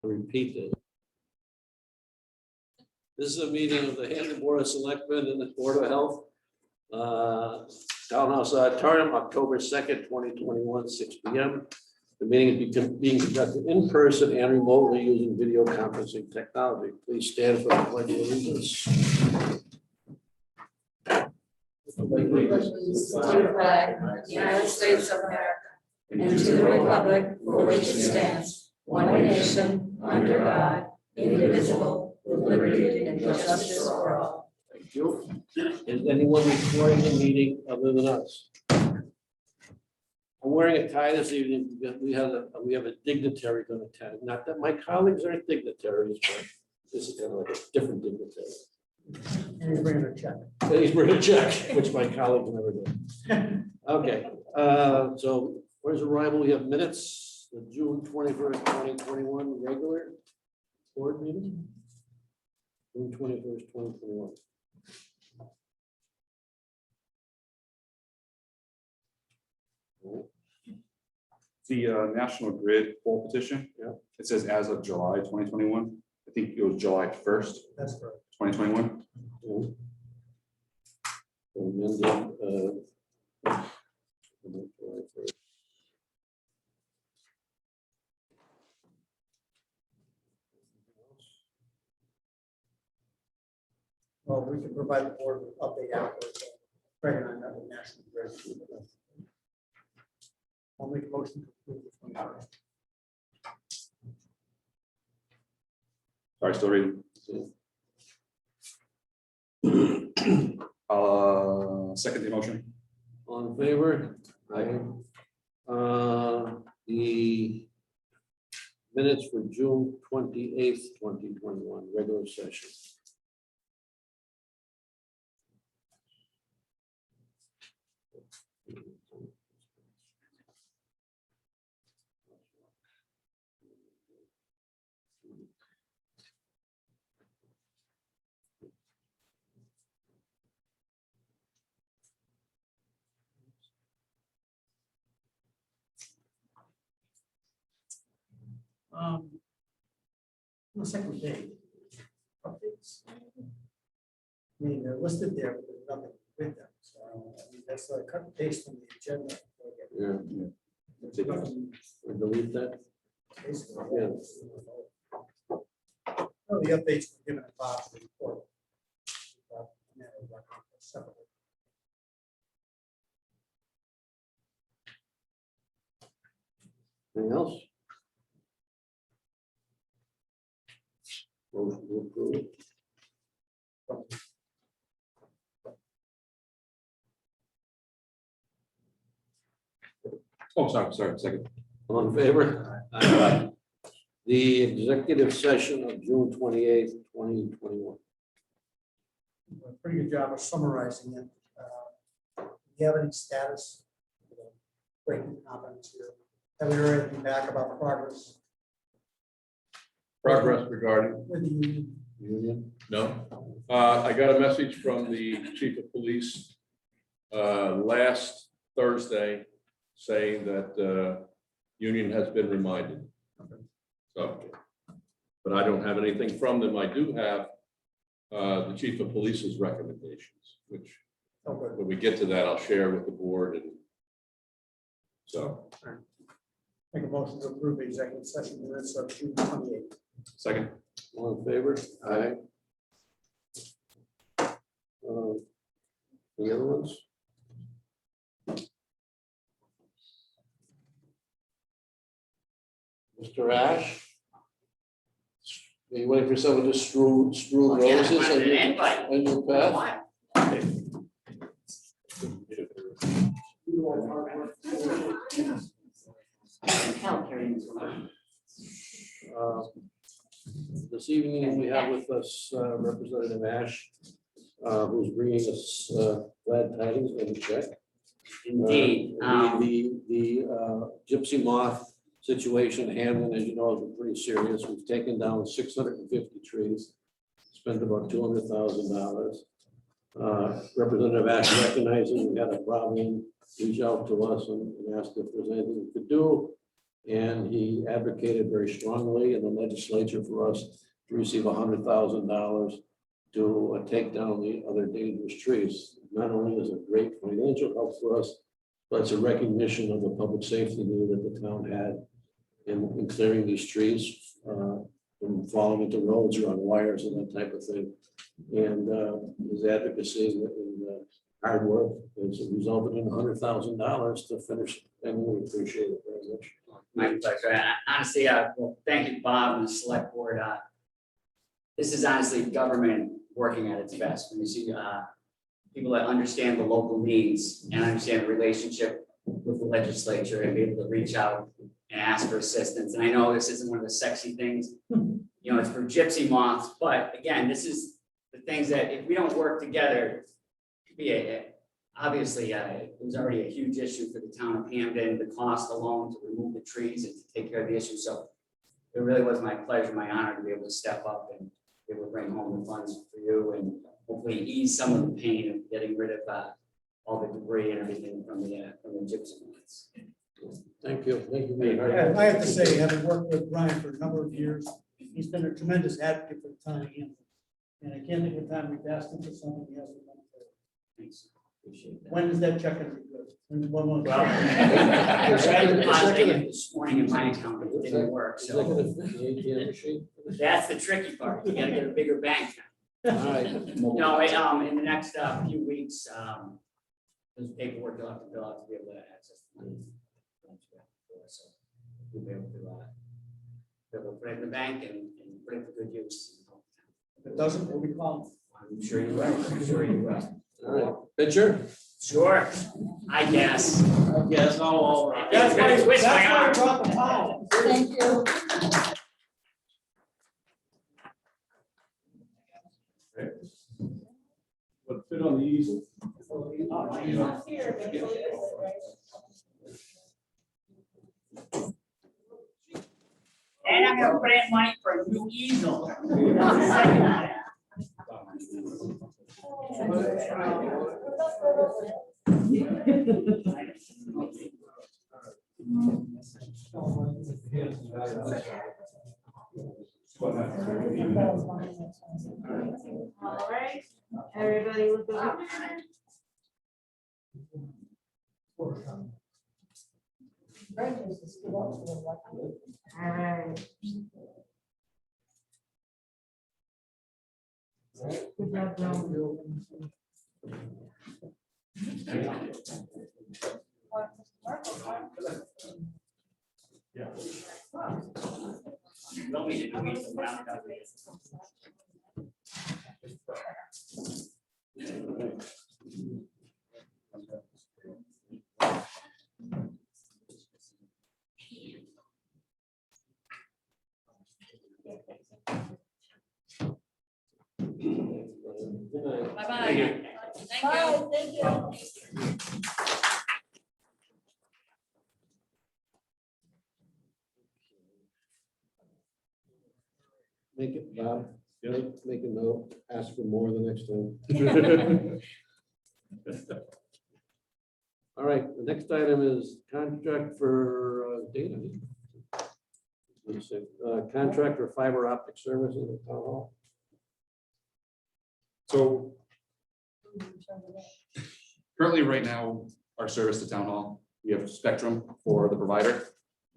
Repeat this. This is a meeting of the Hampden Board of Selectmen and the Board of Health. Townhouse Auditorium, October 2nd, 2021, 6 p.m. The meeting is being conducted in person and remotely using video conferencing technology. Please stand for the pledge of allegiance. To the flag of the United States of America and to the republic for which it stands, one nation, under God, indivisible, with liberty and justice for all. Thank you. Is anyone recording the meeting other than us? I'm wearing a tie this evening because we have a dignitary going to attend. Not that my colleagues aren't dignitaries, but this is kind of like a different dignitary. And he's bringing a check. And he's bringing a check, which my colleagues never did. Okay, so where's the arrival? We have minutes, the June 21st, 2021 regular board meeting. June 21st, 2021. The National Grid poll petition. Yeah. It says as of July 2021. I think it was July 1st, That's correct. 2021. Well, we can provide the board with update afterwards. Right on that with National Grid. I'll make a motion to approve this one. Sorry, still reading. Second the motion. All in favor? Aye. The minutes for June 28th, 2021, regular session. On the second page, updates. I mean, they're listed there, but there's nothing with them, so I mean, that's like cut and paste from the agenda. Yeah, There's nothing delete that. basically. Yeah. Oh, the updates were given at Bob the report. Separately. Anything else? Motion to approve. Oh, sorry, second. All in favor? Aye. The executive session of June 28th, 2021. A pretty good job of summarizing it. Do you have any status? Breaking comments here. Have we heard anything back about progress Progress regarding, with the union? Union? no. I got a message from the chief of police last Thursday saying that union has been reminded. So, but I don't have anything from them. I do have the chief of police's recommendations, which Oh, good. when we get to that, I'll share with the board. And so, Make a motion to approve the executive session minutes of June 28th. Second. All in favor? Aye. The other ones? Mr. Ash? Are you waiting for someone to strew roses on your path? This evening, we have with us Representative Ash, who's bringing us glad tidings and a check. Indeed. The gypsy moth situation in Hampden, as you know, has been pretty serious. We've taken down 650 trees, spent about $200,000. Representative Ash recognizing we had a problem, reached out to us and asked if there's anything we could do. And he advocated very strongly in the legislature for us to receive $100,000 to take down the other dangerous trees. Not only is it great financial help for us, but it's a recognition of the public safety need that the town had in clearing these trees from falling into roads or on wires and that type of thing. And his advocacy and hard work has resulted in $100,000 to finish, and we appreciate it very much. My pleasure. And honestly, well, thank you, Bob, and the select board. This is honestly government working at its best. When you see people that understand the local needs and understand the relationship with the legislature and be able to reach out and ask for assistance. And I know this isn't one of the sexy things, you know, it's for gypsy moths, but again, this is the things that if we don't work together, it could be obviously, it was already a huge issue for the town of Hampden, the cost alone to remove the trees and to take care of the issue. So it really was my pleasure, my honor to be able to step up and be able to bring home the funds for you and hopefully ease some of the pain of getting rid of all the debris and everything from the gypsum lights. Thank you. Thank you. Mayor. I have to say, having worked with Brian for a number of years, he's been a tremendous advocate for the town of Hampton. And I can't think of a time we've asked him for something he hasn't done for us. Thanks. Appreciate that. When is that check gonna be good? When one month? Well, I tried depositing it this morning in my account, but it didn't work. Is that So gonna fit the ATM machine? that's the tricky part. You gotta get a bigger bank. All right. No, in the next few weeks, there's paperwork you'll have to fill out to be able to access the money. So we'll be able to put it in the bank and put it to good use. If it doesn't, we'll be calling. I'm sure you will. I'm sure you will. All right. Pitcher? Sure, I guess. Yes, all right. That's why I twist my arm. brought the pile. Thank you. But fit on the easel. And I'm gonna put in money for a new easel. All right, everybody look up. All right. Good job, Joan. Don't need to wait till round up. Bye-bye. Thank you. Make it, Bob, make a note, ask for more the next time. All right, the next item is contract for data. What do you say? Contract for fiber optic services at town hall. So currently, right now, our service to town hall, we have Spectrum for the provider.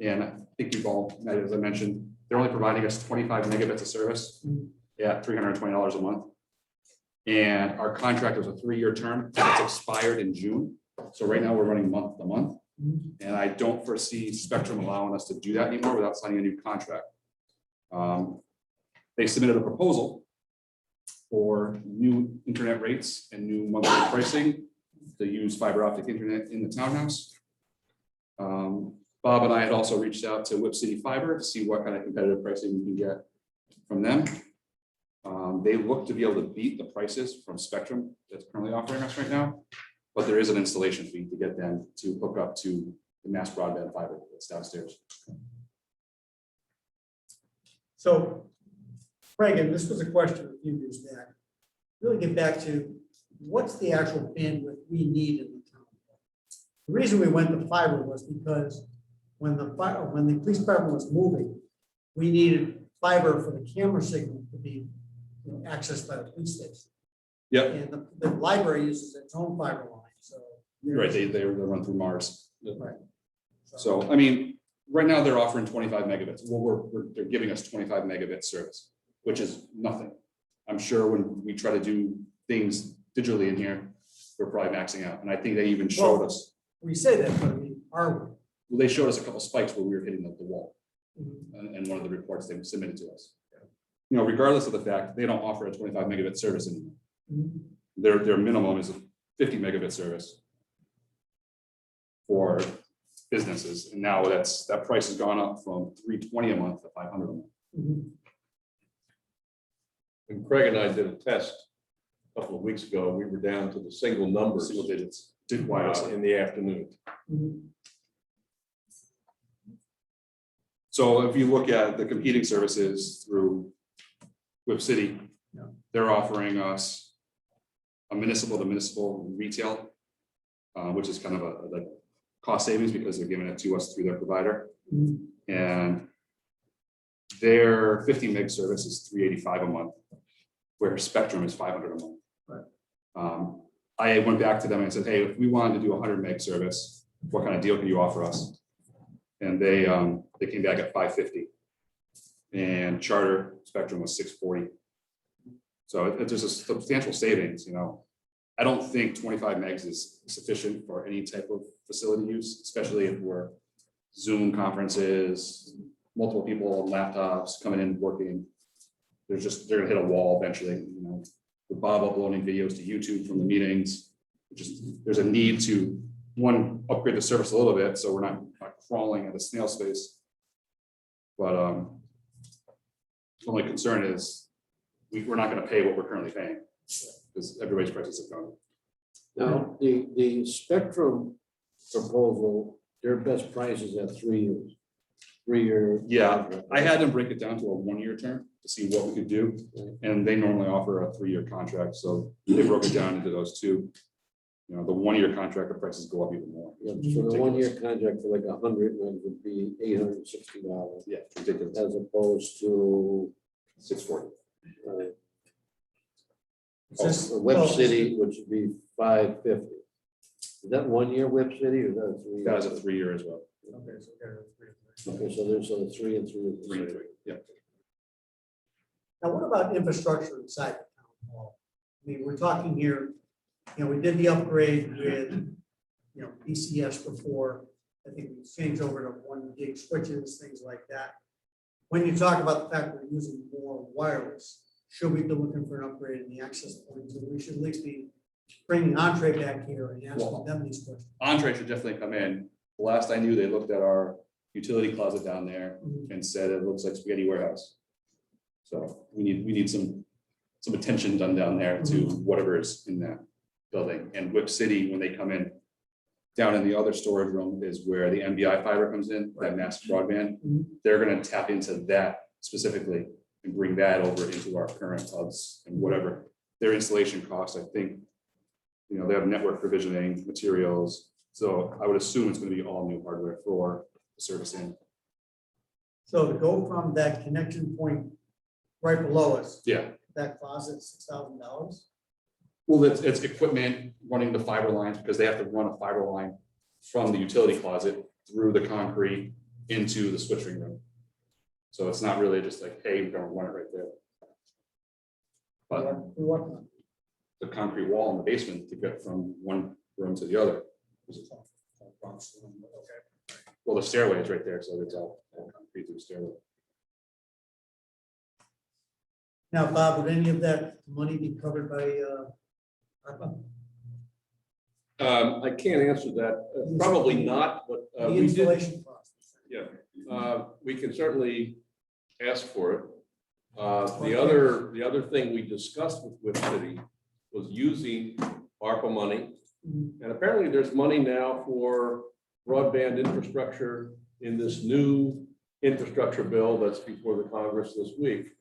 And I think you've all, as I mentioned, they're only providing us 25 megabits of service at $320 a month. And our contract was a 3-year term. It's expired in June. So right now we're running month to month. And I don't foresee Spectrum allowing us to do that anymore without signing a new contract. They submitted a proposal for new internet rates and new monthly pricing to use fiber optic internet in the townhouse. Bob and I had also reached out to Whip City Fiber to see what kind of competitive pricing we can get from them. They look to be able to beat the prices from Spectrum that's currently offering us right now, but there is an installation fee to get them to hook up to the mass broadband fiber that's downstairs. So, Craig, and this was a question a few years back. Really get back to what's the actual bandwidth we need in the town? The reason we went to fiber was because when the police department was moving, we needed fiber for the camera signal to be, you know, accessed by the police station. Yep. And the library uses its own fiber line, so. Right, they run through Mars. Right. So, I mean, right now they're offering 25 megabits. Well, they're giving us 25 megabit service, which is nothing. I'm sure when we try to do things digitally in here, we're probably maxing out. And I think they even showed us, We say that, but I mean, are well, they showed us a couple spikes where we were hitting the wall we? Mhm. and one of the reports they submitted to us. You know, regardless of the fact, they don't offer a 25 megabit service anymore. Mhm. Their minimum is a 50 megabit service for businesses. And now that price has gone up from $320 a month to $500 a month. Mhm. And Craig and I did a test a couple of weeks ago. We were down to the single numbers Single digits, did wireless. in the afternoon. Mhm. So if you look at the competing services through Whip City, Yeah. they're offering us a municipal to municipal retail, which is kind of a like cost savings because they're giving it to us through their provider. Mhm. And their 50 meg service is $385 a month, where Spectrum is $500 a month. Right. I went back to them and said, hey, if we wanted to do 100 meg service, what kind of deal can you offer us? And they came back at $550. And Charter Spectrum was $640. So there's a substantial savings, you know. I don't think 25 megs is sufficient for any type of facility use, especially if we're Zoom conferences, multiple people on laptops coming in, working. They're gonna hit a wall eventually, you know, with Bob uploading videos to YouTube from the meetings. There's a need to, one, upgrade the service a little bit, so we're not crawling at a snail's pace. But the only concern is we're not gonna pay what we're currently paying, because everybody's prices have gone. Now, the Spectrum proposal, their best price is at 3 years. 3-year. Yeah, contract. I had them break it down to a 1-year term to see what we could do, and they normally offer a 3-year contract, so they broke it down into those two. You know, the 1-year contract, the prices go up even more. Yeah, so the 1-year contract for like 100 would be $860. Yeah, it's ridiculous. As opposed to $640. Is this- Web oh, City, which would be $550. Is that 1-year Web City or is that a 3? That is a 3-year as well. Okay, so there are three. Okay, so there's a 3 and 3. 3 and 3, yeah. Now, what about infrastructure inside the town hall? I mean, we're talking here, you know, we did the upgrade with, you know, PCS before. I think we changed over to 1 gig switches, things like that. When you talk about the fact that we're using more wireless, should we be looking for an upgrade in the access points? And we should at least be bringing Entree back here and asking them these questions. Entree should definitely come in. The last I knew, they looked at our utility closet down there Mhm. and said it looks like spaghetti warehouse. So we need some attention done down there to whatever is in that building. And Whip City, when they come in, down in the other storage room is where the MBI fiber comes in, that mass broadband. Mhm. They're gonna tap into that specifically and bring that over into our current hubs and whatever their installation costs, I think. You know, they have network provisioning materials, so I would assume it's gonna be all new hardware for the servicing. So to go from that connection point right below us, Yeah, that closet, $6,000. well, it's equipment running the fiber lines because they have to run a fiber line from the utility closet through the concrete into the switching room. So it's not really just like, hey, we're gonna run it right there. But We're working on the concrete wall in the basement to get from one room to the other. Well, the stairway is right there, so it's all concrete through the stairway. Now, Bob, would any of that money be covered by ARPA? I can't answer that. Probably not, but The we did, installation cost. we can certainly ask for it. The other thing we discussed with Whip City was using ARPA money. Mhm. And apparently there's money now for broadband infrastructure in this new infrastructure bill that's before the Congress this week.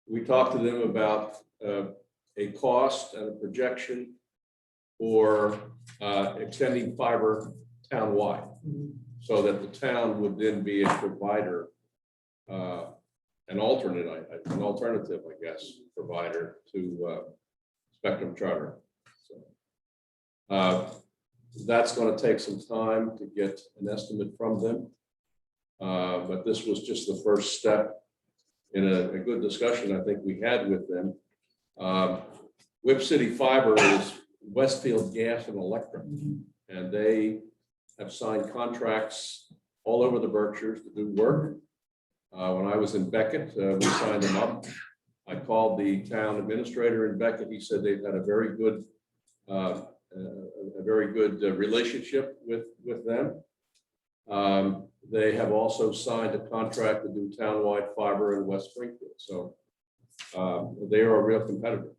We talked to them about a cost and a projection for extending fiber townwide. Mhm. so that the town would then be a provider, an alternative, I guess, provider to Spectrum Charter. So, that's going to take some time to get an estimate from them. But this was just the first step in a good discussion I think we had with them. Whip City Fiber is Westfield Gas and Electric, and they have signed contracts all over the Berkshires to do work. When I was in Beckett, we signed them up. I called the town administrator in Beckett. He said they've had a very good relationship with them. They have also signed a contract to do townwide fiber in West Springfield. So they are a real competitor.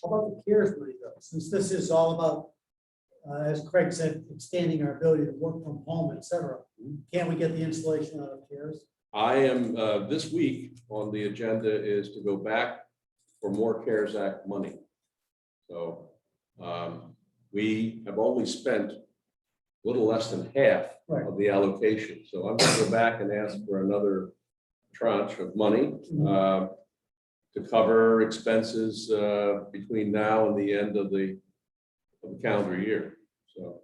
How about the CARES money though? Since this is all about, as Craig said, extending our ability to work from home, et cetera, can't we get the installation out of CARES? I am, this week on the agenda is to go back for more CARES Act money. So we have only spent a little less than half of the allocation. So I'm going to go back and ask for another tranche of money to cover expenses between now and the end of the calendar year. So,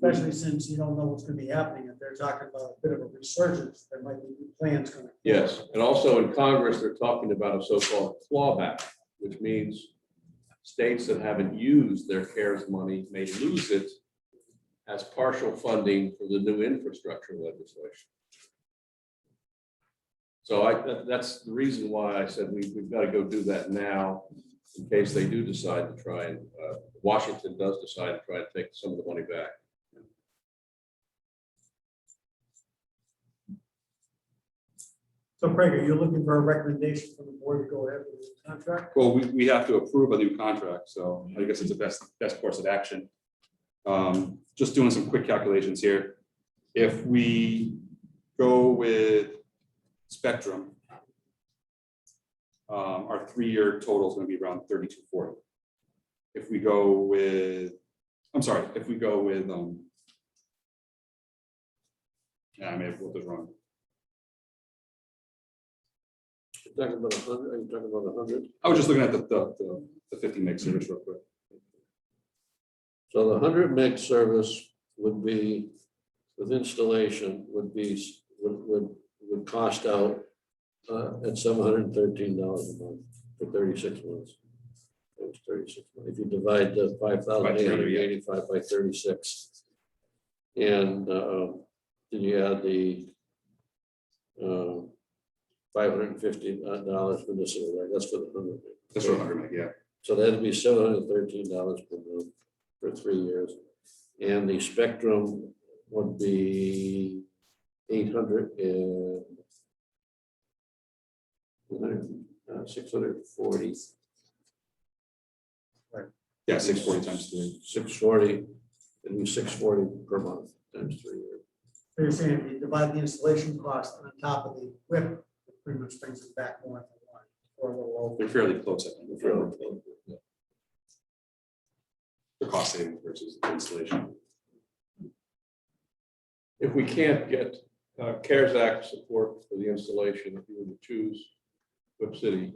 Especially since you don't know what's going to be happening. If they're talking about a bit of a resurgence, there might be new plans coming. yes, and also in Congress, they're talking about a so-called clawback, which means states that haven't used their CARES money may lose it as partial funding for the new infrastructure legislation. So that's the reason why I said we've got to go do that now, in case they do decide to try and, Washington does decide to try and take some of the money back. So Craig, are you looking for a recommendation from the board to go ahead with the contract? Well, we have to approve a new contract, so I guess it's the best course of action. Just doing some quick calculations here. If we go with Spectrum, our 3-year total is going to be around $32.40. If we go with, I may have put this wrong. You're talking about 100, are you talking about 100? I was just looking at the 50 meg service real quick. So the 100 meg service would be, with installation, would cost out at $713 a month for 36 months. It was 36 months. If you divide the 5,885 by 36, and then you add the $550 for this, right? That's for the 100 meg. That's for 100 meg, yeah. So that'd be $713 per month for 3 years. And the Spectrum would be 640. Right. Yeah, 640 times 3. 640, it'd be 640 per month times 3 years. So you're saying if you divide the installation cost on top of the whip, it pretty much brings it back more than one or a little over. They're fairly close, I think. Fairly close. The cost savings versus the installation. If we can't get CARES Act support for the installation, if you were to choose Whip City,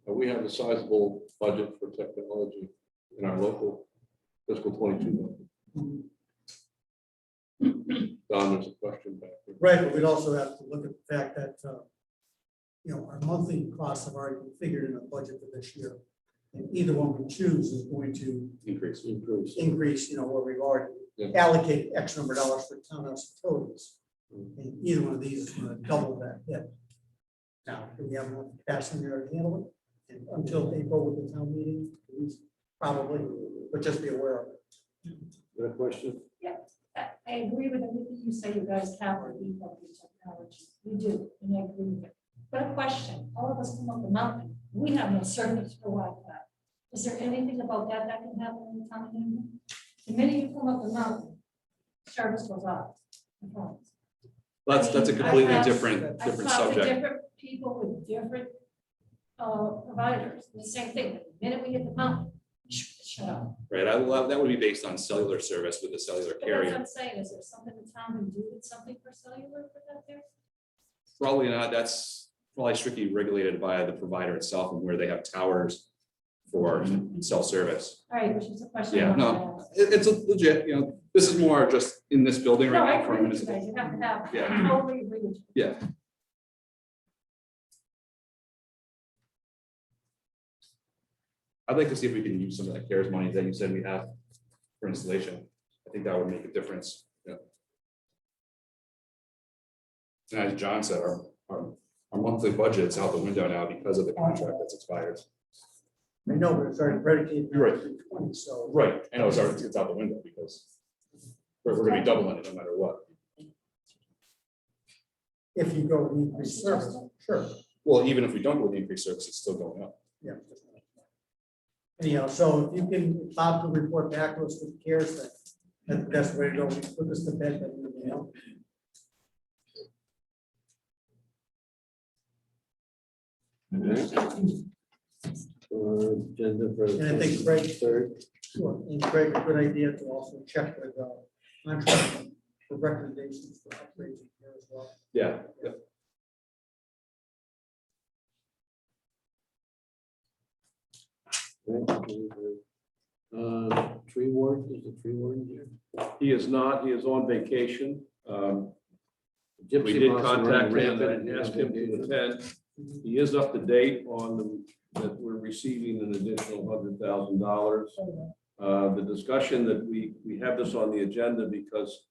we have a sizable budget for technology in our local fiscal 22 budget. Don, there's a question back there. Right, but we'd also have to look at the fact that, our monthly costs have already been figured in the budget for this year. And either one we choose is going to Increase. increase, where we've already Yeah. allocated X number of dollars for townhouse utilities. And either one of these is going to double that hit. Now, do we have enough capacity there to handle it? And until April with the town meeting, probably, but just be aware of it. Got a question? I agree with everything you say. You guys have or beef up your technology. You do, and I agree with it. But a question, all of us come up the mountain. We have no service for Wi-Fi. Is there anything about that can happen in the town of Hampden? The minute you come up the mountain, service goes off. That's a completely different I've talked to subject. different people with different providers. The same thing. The minute we hit the mountain, shut up. right? That would be based on cellular service with the cellular But that's what carrier. I'm saying, is there something the town can do with something for cellular for that there? Probably not. That's probably strictly regulated by the provider itself and where they have towers for cell service. All right, which is a question. Yeah, I wanted to no, ask. it's a legit, this is more just in this building No, right I now. for agree with you municipal- guys, you have to have, Yeah. I totally agree with you. Yeah. I'd like to see if we can use some of that CARES money that you said we have for installation. I think that would make a difference. Yeah. And as John said, our monthly budget's out the window now because of the contract that's expired. I know, but it's already predicated. You're right. 20, so. Right, I know it's out the window because we're gonna be doubling it no matter what. If you go with increased service, sure, Well, even if we don't go with the increased service, it's still going up. yeah. Anyhow, so if you can, Bob can report back to us with CARES, that's the best way to go. We put this to bed, but, you know. Agenda for. And I think Greg- Third. Sure, and Greg, a good idea to also check with, contract for recommendations for upgrades here as well. Yeah. Tree warden, is the tree warden here? He is not, he is on vacation. We Gypsy did moths are running contact him rampant. and ask him to attend. He is up to date on that we're receiving an additional $100,000. The discussion that we have this on the agenda because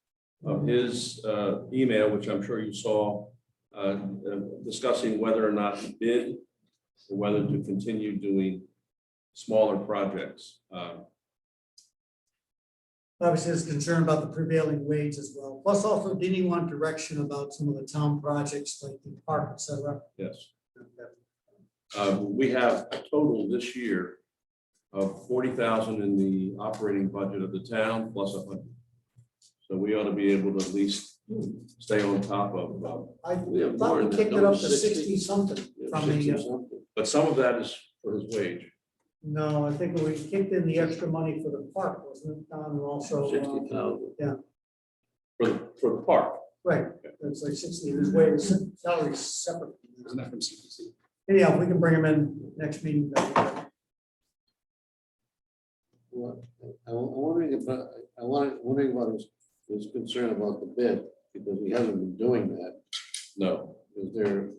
of his email, which I'm sure you saw, discussing whether or not to bid or whether to continue doing smaller projects. Obviously, is concerned about the prevailing wage as well. Plus also, did he want direction about some of the town projects like the park, et cetera? Yes. We have a total this year of 40,000 in the operating budget of the town plus 100. So we ought to be able to at least stay on top of, I We have thought more we than kicked that. it up No, to 60 60 something from 60 the, something. but some of that is for his wage. no, I think we kicked in the extra money for the park, wasn't it, Don, and also, 60,000. For the park. right, it's like 60, his wage, salary is separate. Isn't that from CPC? Anyhow, if we can bring him in next meeting, that'd be great. Well, I'm wondering about his concern about the bid, because he hasn't been doing that. No, Do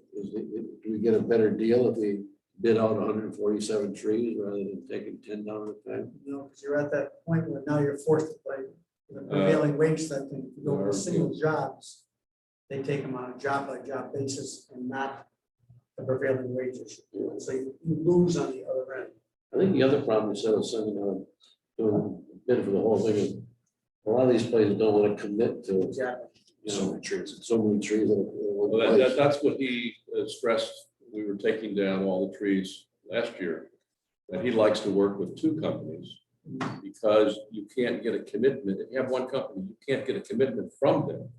we get a better deal if we bid out 147 trees rather than taking 10 down at a time? You know, because you're at that point where now you're forced to play the prevailing wage that thing, if you go with single jobs. They take them on a job by job basis and not the prevailing wages. So you lose on the other end. I think the other problem instead of sending out, doing a bid for the whole thing is a lot of these places don't want to commit to, Exactly. so many trees. So many trees. well, that's what he stressed. We were taking down all the trees last year. That he likes to work with two companies because you can't get a commitment. If you have one company, you can't get a commitment from them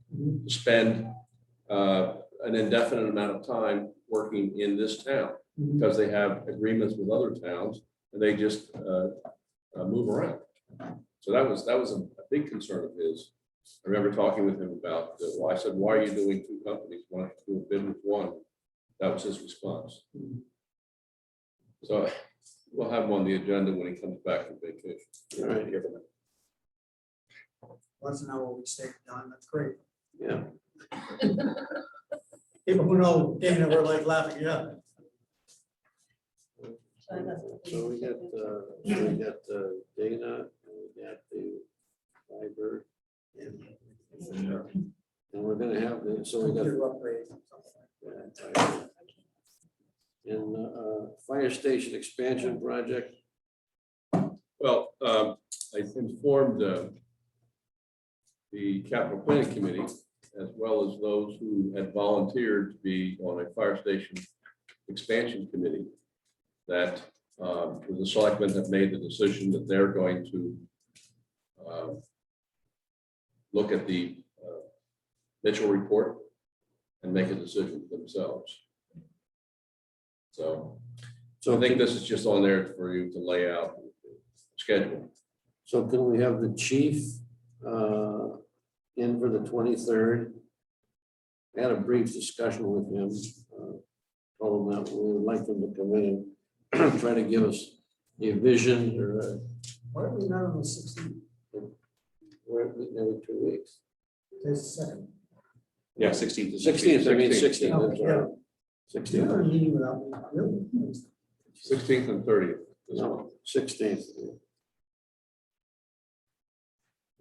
to spend an indefinite amount of time working in this town because they have agreements with other towns and they just move around. So that was a big concern of his. I remember talking with him about, well, I said, why are you doing two companies? Why don't you do a bid with one? That was his response. So we'll have him on the agenda when he comes back from vacation. All right, Once an hour we stay done, that's great. yeah. People who know Dana were like laughing, yeah. So we got Dana, and we got the library. And we're gonna have, so we got. Computer upgrade. And fire station expansion project. Well, I informed the capital planning committee, as well as those who had volunteered to be on a fire station expansion committee, that the selectmen have made the decision that they're going to look at the Mitchell report and make a decision themselves. So I think this is just on there for you to lay out the schedule. So can we have the chief in for the 23rd? I had a brief discussion with him. Told him that we would like him to come in and try to give us a vision or Why are we not on the 16th? we're meeting every 2 weeks. Today's the second. Yeah, 16th to 16th, I mean 16th. 16th. I'm sorry. You're 16th. not meeting without me, really? 16th and 30th. No, 16th.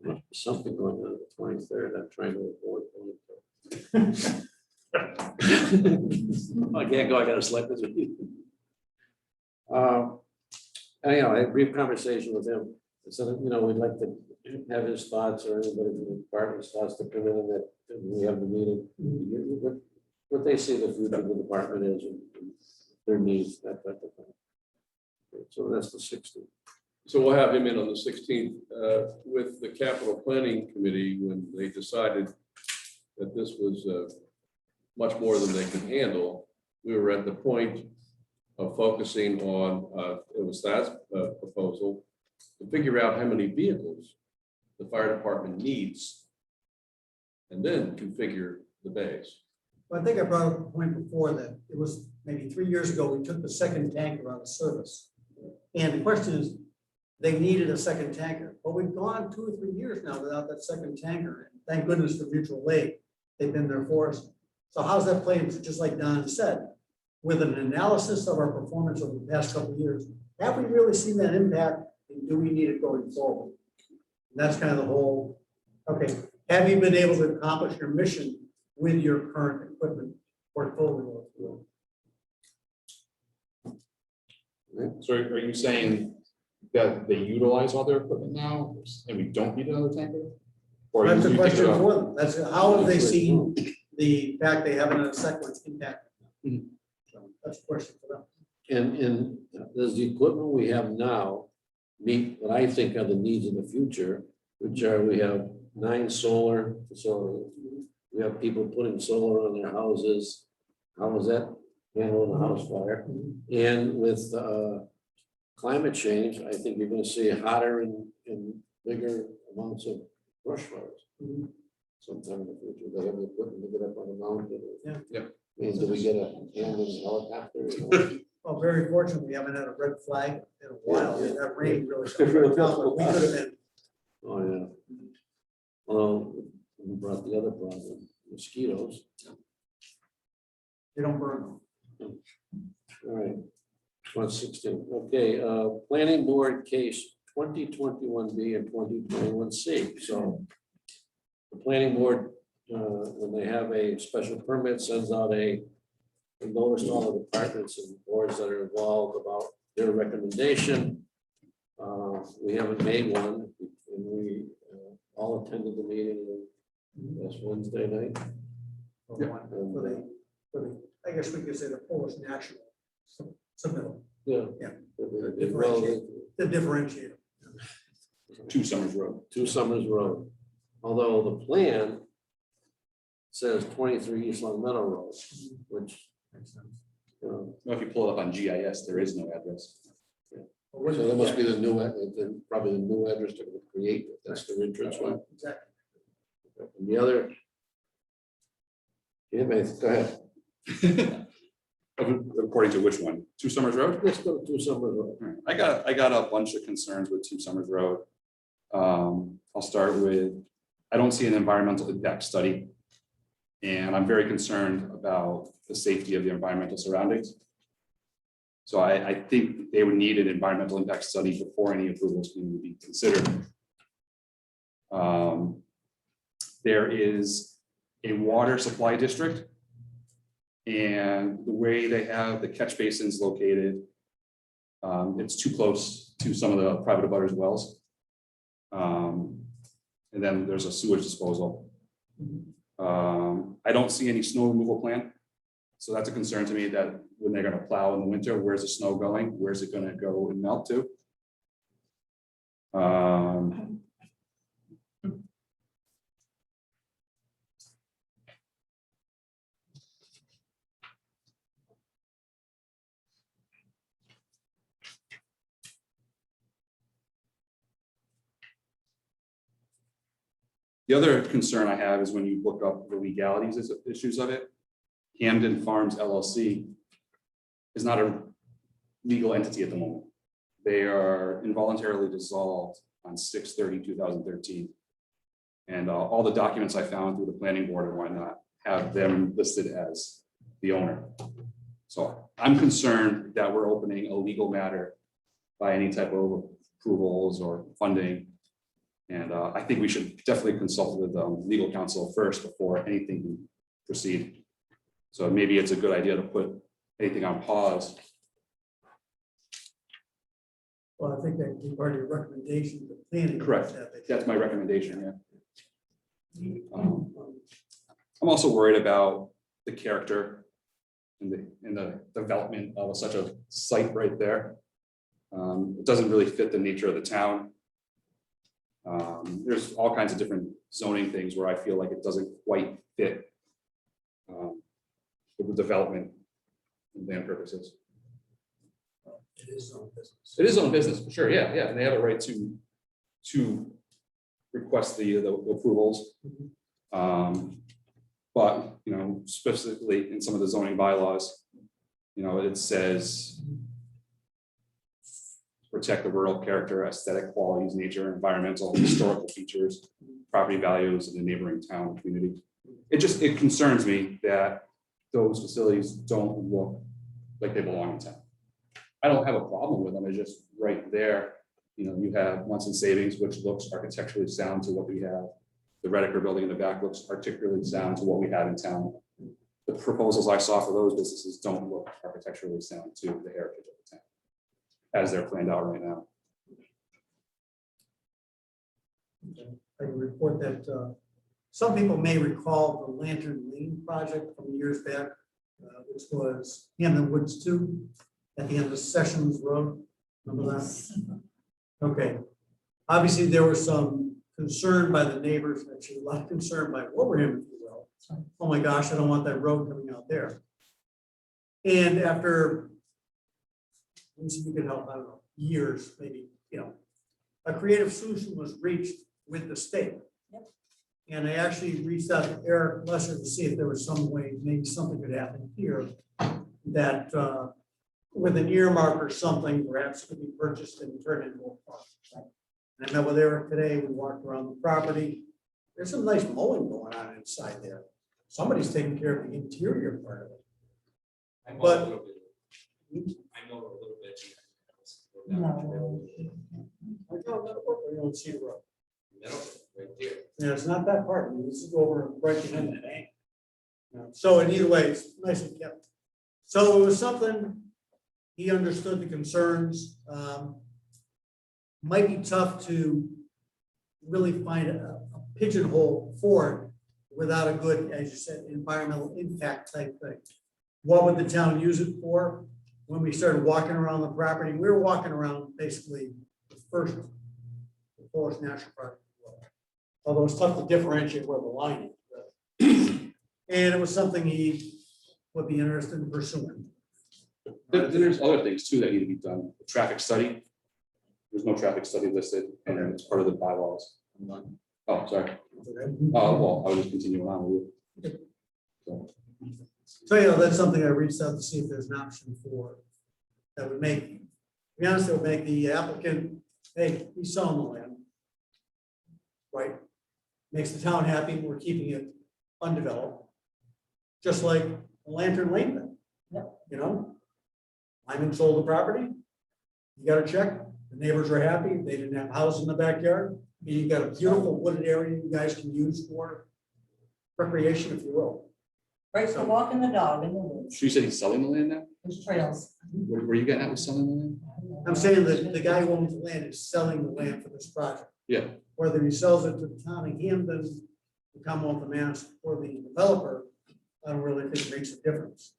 Must be something going on the 23rd. I'm trying to avoid going. I can't go, I gotta select this meeting. Anyhow, I had a brief conversation with him. I said, we'd like to have his thoughts or anybody from the department's thoughts to come in and that we have the meeting. What they see the future of the department is and their needs, that type of thing. Okay, so that's the 16th. So we'll have him in on the 16th with the capital planning committee when they decided that this was much more than they could handle. We were at the point of focusing on, it was that proposal, to figure out how many vehicles the fire department needs and then configure the bays. Well, I think I brought up a point before that it was maybe 3 years ago, we took the second tanker out of service. And the question is, they needed a second tanker, but we've gone 2 or 3 years now without that second tanker. And thank goodness for mutual aid. They've been there for us. So how's that playing? Just like Don said, with an analysis of our performance over the past couple of years, have we really seen that impact? And do we need it going forward? And that's kind of the whole, okay, have you been able to accomplish your mission with your current equipment portfolio? So are you saying that they utilize all their equipment now and we don't need another tanker? Or That's you the think question about- for them. That's how have they seen the fact they haven't had a second impact? Mhm. So that's a question for them. And does the equipment we have now meet what I think are the needs in the future, which are, we have 9 solar facilities. We have people putting solar on their houses. How is that handling the house fire? And with climate change, I think you're gonna see hotter and bigger amounts of brush fires. Mhm. Sometime in the future, they have the equipment to get up on the mountain. Yeah. Yeah. Means do we get a Hampden helicopter? You know? Well, very fortunate, we haven't had a red flag in a while. Yeah. That rain really. We could have been. Oh, yeah. Well, we brought the other problem, mosquitoes. They don't burn. All right. 116, okay, planning board case 2021B and 2021C. So the planning board, when they have a special permit, sends out a notice to all the departments and boards that are involved about their recommendation. We haven't made one, and we all attended the meeting last Wednesday night. For the, I guess we could say the Polish national submittal, Yeah. Yeah. It did well. the differentiator. 2 Summers Road. 2 Summers Road. Although the plan says 23 East Long Meadow Road, which, Makes sense. Well, if you pull it up on GIS, there is no address. so that must be the new, probably the new address to create. That's their entrance one. Exactly. And the other. Yeah, man, go ahead. According to which one? 2 Summers Road? Let's go to 2 Summers Road. All right. I got a bunch of concerns with 2 Summers Road. I'll start with, I don't see an environmental impact study. And I'm very concerned about the safety of the environmental surroundings. So I think they would need an environmental impact study before any approvals can be considered. There is a water supply district. And the way they have the catch basins located, it's too close to some of the private abutters wells. And then there's a sewage disposal. I don't see any snow removal plan. So that's a concern to me that when they're gonna plow in the winter, where's the snow going? Where's it gonna go and melt to? The other concern I have is when you look up the legalities issues of it, Hampden Farms LLC is not a legal entity at the moment. They are involuntarily dissolved on 6/30/2013. And all the documents I found through the planning board and whatnot have them listed as the owner. So I'm concerned that we're opening a legal matter by any type of approvals or funding. And I think we should definitely consult with legal counsel first before anything can proceed. So maybe it's a good idea to put anything on pause. Well, I think that we've already a recommendation to the planning. Correct. that they- That's my recommendation, yeah. I'm also worried about the character and the development of such a site right there. It doesn't really fit the nature of the town. There's all kinds of different zoning things where I feel like it doesn't quite fit with the development and land purposes. It is own business. It is own business, for sure, yeah, and they have a right to request the approvals. But, you know, specifically in some of the zoning bylaws, you know, it says protect the rural character, aesthetic qualities, nature, environmental, historical features, property values in the neighboring town community. It concerns me that those facilities don't look like they belong in town. I don't have a problem with them, it's just right there. You know, you have Munson Savings, which looks architecturally sound to what we have. The Redeker building in the back looks architecturally sound to what we have in town. The proposals I saw for those businesses don't look architecturally sound to the heritage of the town as they're planned out right now. I can report that some people may recall the Lantern Lane project from years back, which was Hampden Woods 2 at the end of Sessions Road. Remember that? Okay. Obviously, there was some concern by the neighbors, actually a lot of concern by Wilbraham, if you will. Oh my gosh, I don't want that road coming out there. And after, let me see if you can help, I don't know, years, maybe, you know, a creative solution was reached with the state. And I actually reached out to Eric Lesser to see if there was some way, maybe something could happen here that with an earmark or something, perhaps could be purchased and turned into a park. And I met with Eric today, we walked around the property. There's some nice mowing going on inside there. Somebody's taking care of the interior part of it. I know But- a little bit. I know a little bit. No. I don't see the road. Middle, right there. Yeah, it's not that part, I mean, this is over right behind that angle. So in either way, it's nicely kept. So it was something, he understood the concerns. Might be tough to really find a pigeonhole for it without a good, as you said, environmental impact type thing. What would the town use it for? When we started walking around the property, we were walking around basically the Forest National Park. Although it's tough to differentiate where the line is. And it was something he would be interested in pursuing. There's other things too that need to be done. The traffic study. There's no traffic study listed and it's part of the bylaws. Oh, sorry. Well, I was just continuing on with you. So, you know, that's something I reached out to see if there's an option for, that would make, to be honest, it would make the applicant, hey, he's selling the land. Right? Makes the town happy, we're keeping it undeveloped. Just like the Lantern Lane thing. You know? Lyman sold the property. You got a check, the neighbors are happy, they didn't have a house in the backyard. You got a beautiful wooded area you guys can use for recreation, if you will. Right, for walking the dog in the woods, She said he's selling the land now? there's trails. Where were you getting at with selling the land? I'm saying that the guy who owns the land is selling the land for this project. Yeah. Whether he sells it to the town of Hampden, the Commonwealth of Mass, or the developer, I don't really think it makes a difference.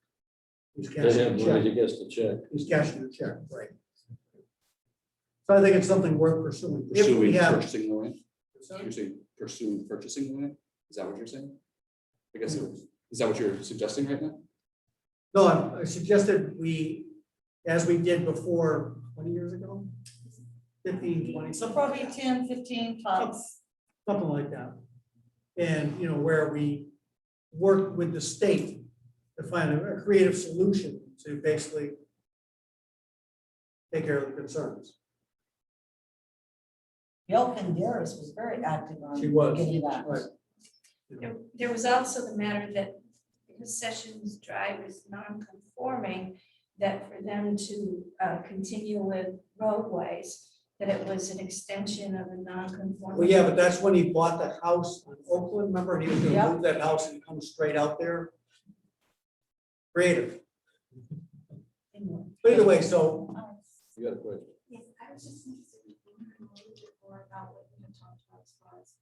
He's They cashing have the money check. to get the check. He's cashing the check, right? So I think it's something worth pursuing. If we Pursuing have. purchasing the land? You're saying pursuing purchasing the land? Is that what you're saying? I guess, is that what you're suggesting right now? No, I suggested we, as we did before, 20 years ago? 15, 20, So probably 10, 15 tops. something like that. And, you know, where we worked with the state to find a creative solution to basically take care of the concerns. Bill Canderas was very active on She was, getting that. right. There was also the matter that because Sessions Drive is non-conforming, that for them to continue with roadways, that it was an extension of a non-conforming. Well, yeah, but that's when he bought the house on Oakland, remember, and he was gonna Yep. move that house and come straight out there. Creative. But either way, so, You got a question? Yes, I was just interested in learning a little bit more about what you had talked about as far as,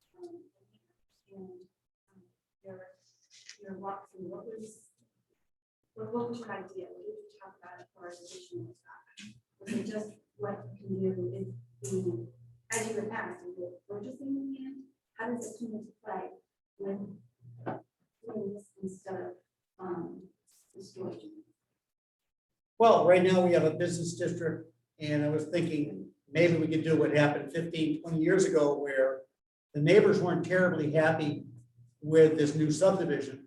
your walkthrough, what was your idea? What did you talk about as far as additional stuff? Was it just what you can do is the, as you were asked, is it purchasing in hand? How does it come into play with things instead of, the storage? well, right now we have a business district, and I was thinking maybe we could do what happened 15, 20 years ago, where the neighbors weren't terribly happy with this new subdivision.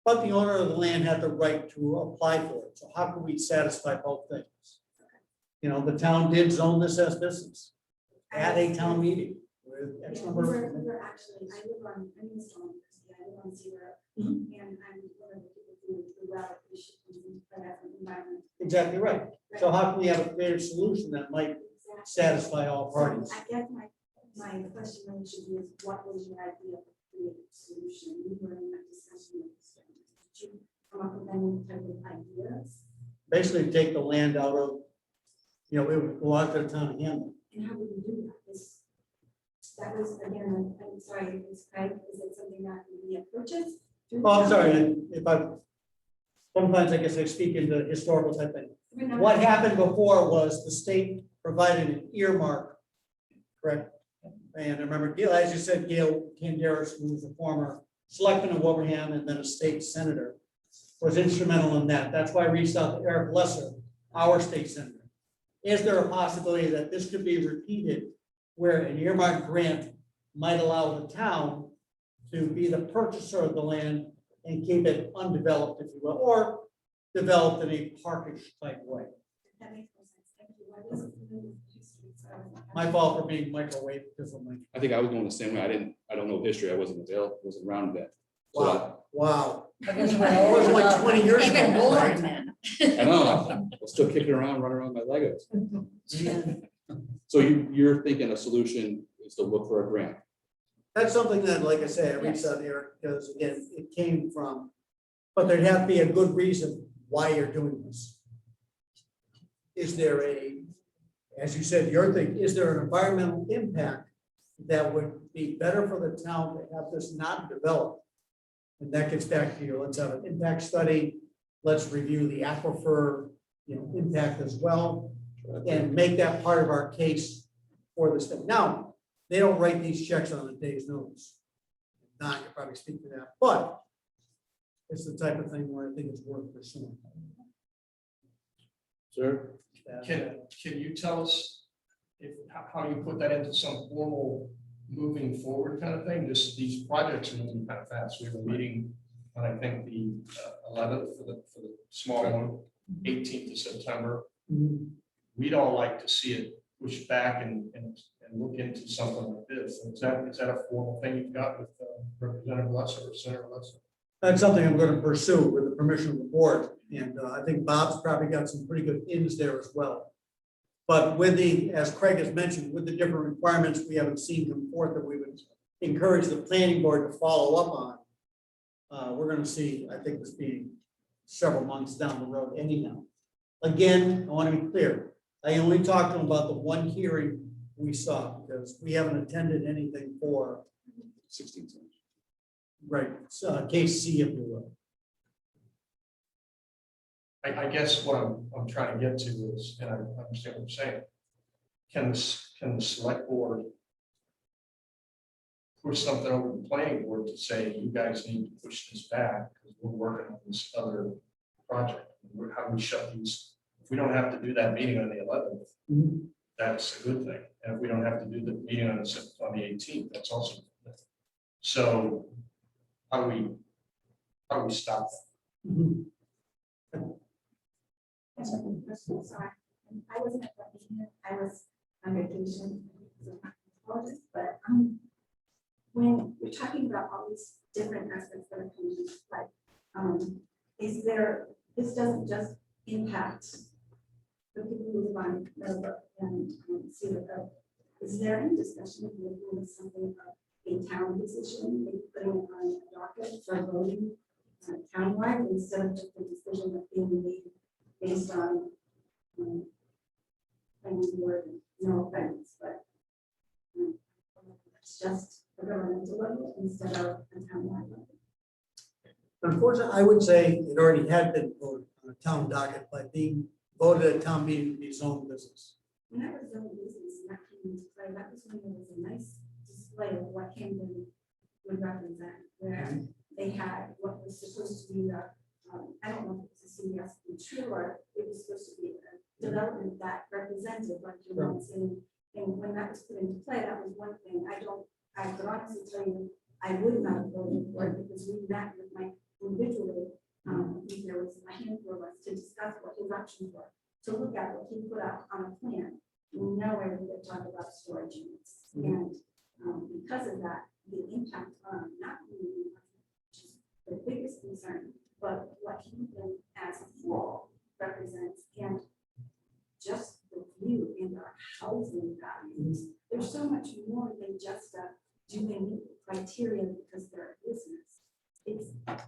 But the owner of the land had the right to apply for it. So how can we satisfy both things? You know, the town did zone this as business at a town meeting with X Yeah, number of. we were actually, I live on, I'm in Stone, I live on Zero, Mhm. and I'm one of the people who route the ship into that environment. Exactly right. So how can we have a creative solution that might Exactly. satisfy all parties? I guess my question really should be is what was your idea of a creative solution? We were in that discussion with the Did you come up with any type of ideas? Basically take the land out of, you know, it would go out to the town of Hampden. And how would you do that? That was, again, I'm sorry, it's Craig, is it something that would be a purchase? through the Oh, I'm town? sorry, if I, sometimes I guess I speak into historical type thing. We're not- What happened before was the state provided an earmark, correct? And I remember, Gail, as you said, Gail Canderas, who was a former selectman of Wilbraham and then a state senator, was instrumental in that. That's why I reached out to Eric Lesser, our state senator. Is there a possibility that this could be repeated where an earmark grant might allow the town to be the purchaser of the land and keep it undeveloped, if you will, or developed in a parkish type way? That makes more sense. Thank you. What is the history? Sorry. My fault for being microwave because of my. I think I was going the same way. I don't know history. I wasn't available, wasn't around that. So Wow. I guess we're That was like old 20 years Even ago. born then. I know, I'm still kicking around, running around my Legos. So you're thinking a solution is to look for a grant. That's something that, like I say, I reached out to Eric because again, it came from, but there'd have to be a good reason why you're doing this. Is there a, as you said, your thing, is there an environmental impact that would be better for the town to have this not developed? And that gets back to your, let's have an impact study, let's review the aquifer, you know, impact as well, and make that part of our case for this thing. Now, they don't write these checks on a day's notice. Don could probably speak to that, but it's the type of thing where I think it's worth pursuing. Sir? Can you tell us if, how you put that into some formal moving forward kind of thing? These projects are moving kind of fast. We have a meeting on, I think, the 11th for the small one, 18th of September. We'd all like to see it pushed back and look into something like this. Is that a formal thing you've got with Representative Lesser or Senator Lesser? That's something I'm going to pursue with the permission of the board. And I think Bob's probably got some pretty good ins there as well. But with the, as Craig has mentioned, with the different requirements we haven't seen come forth that we would encourage the planning board to follow up on. We're going to see, I think, this being several months down the road anyhow. Again, I want to be clear. I only talked to him about the one hearing we saw because we haven't attended anything for 16. right, case C, if you will. I guess what I'm trying to get to is, and I understand what you're saying, can the select board push something over the planning board to say, you guys need to push this back because we're working on this other project? How do we shut these? If we don't have to do that meeting on the 11th, that's a good thing. And if we don't have to do the meeting on the 18th, that's also a good thing. So how do we stop that? Mhm. Sorry, I wasn't at that meeting, I was on vacation, so I apologize, but, when we're talking about all these different aspects that are coming into play, is there, this doesn't just impact the people who live on Meadowbrook and Cedar Grove. Is there any discussion of making this something of a town decision, maybe putting it on a docket for voting townwide instead of just a decision that's being made based on planning board, no offense, but it's just a governmental level instead of a townwide level. Unfortunately, I would say it already had been voted on a town docket, by being voted at town meeting to be zone business. When I was doing business and that came into play, that was when there was a nice display of what Hampden would represent, where they had what was supposed to be the, I don't know if it was a CVS true or it was supposed to be a development that represented like you were saying. And when that was put into play, that was one thing. I could honestly tell you, I would not have voted for it because we met with Mike individually. I think there was a handful of us to discuss what his options were, to look at what he put out on a plan. We know where we would talk about storage units. And because of that, the impact on not only which is the biggest concern, but what Hampden as a whole represents and just the view in our housing values. There's so much more than just do they meet the criteria because they're a business. It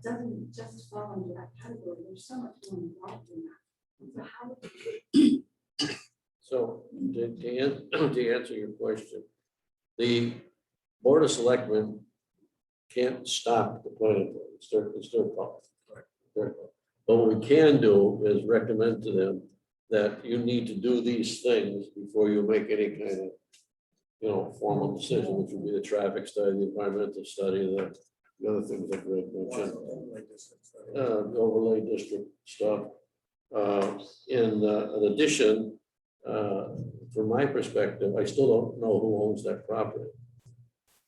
doesn't just fall under that category. There's so much more involved in that. So how would we So to answer your question, the Board of Selectmen can't stop the planning board. It's their call. But what we can do is recommend to them that you need to do these things before you make any kind of, formal decision, which would be the traffic study, the environmental study, the other things that Greg mentioned. The overlay district stuff. In addition, from my perspective, I still don't know who owns that property.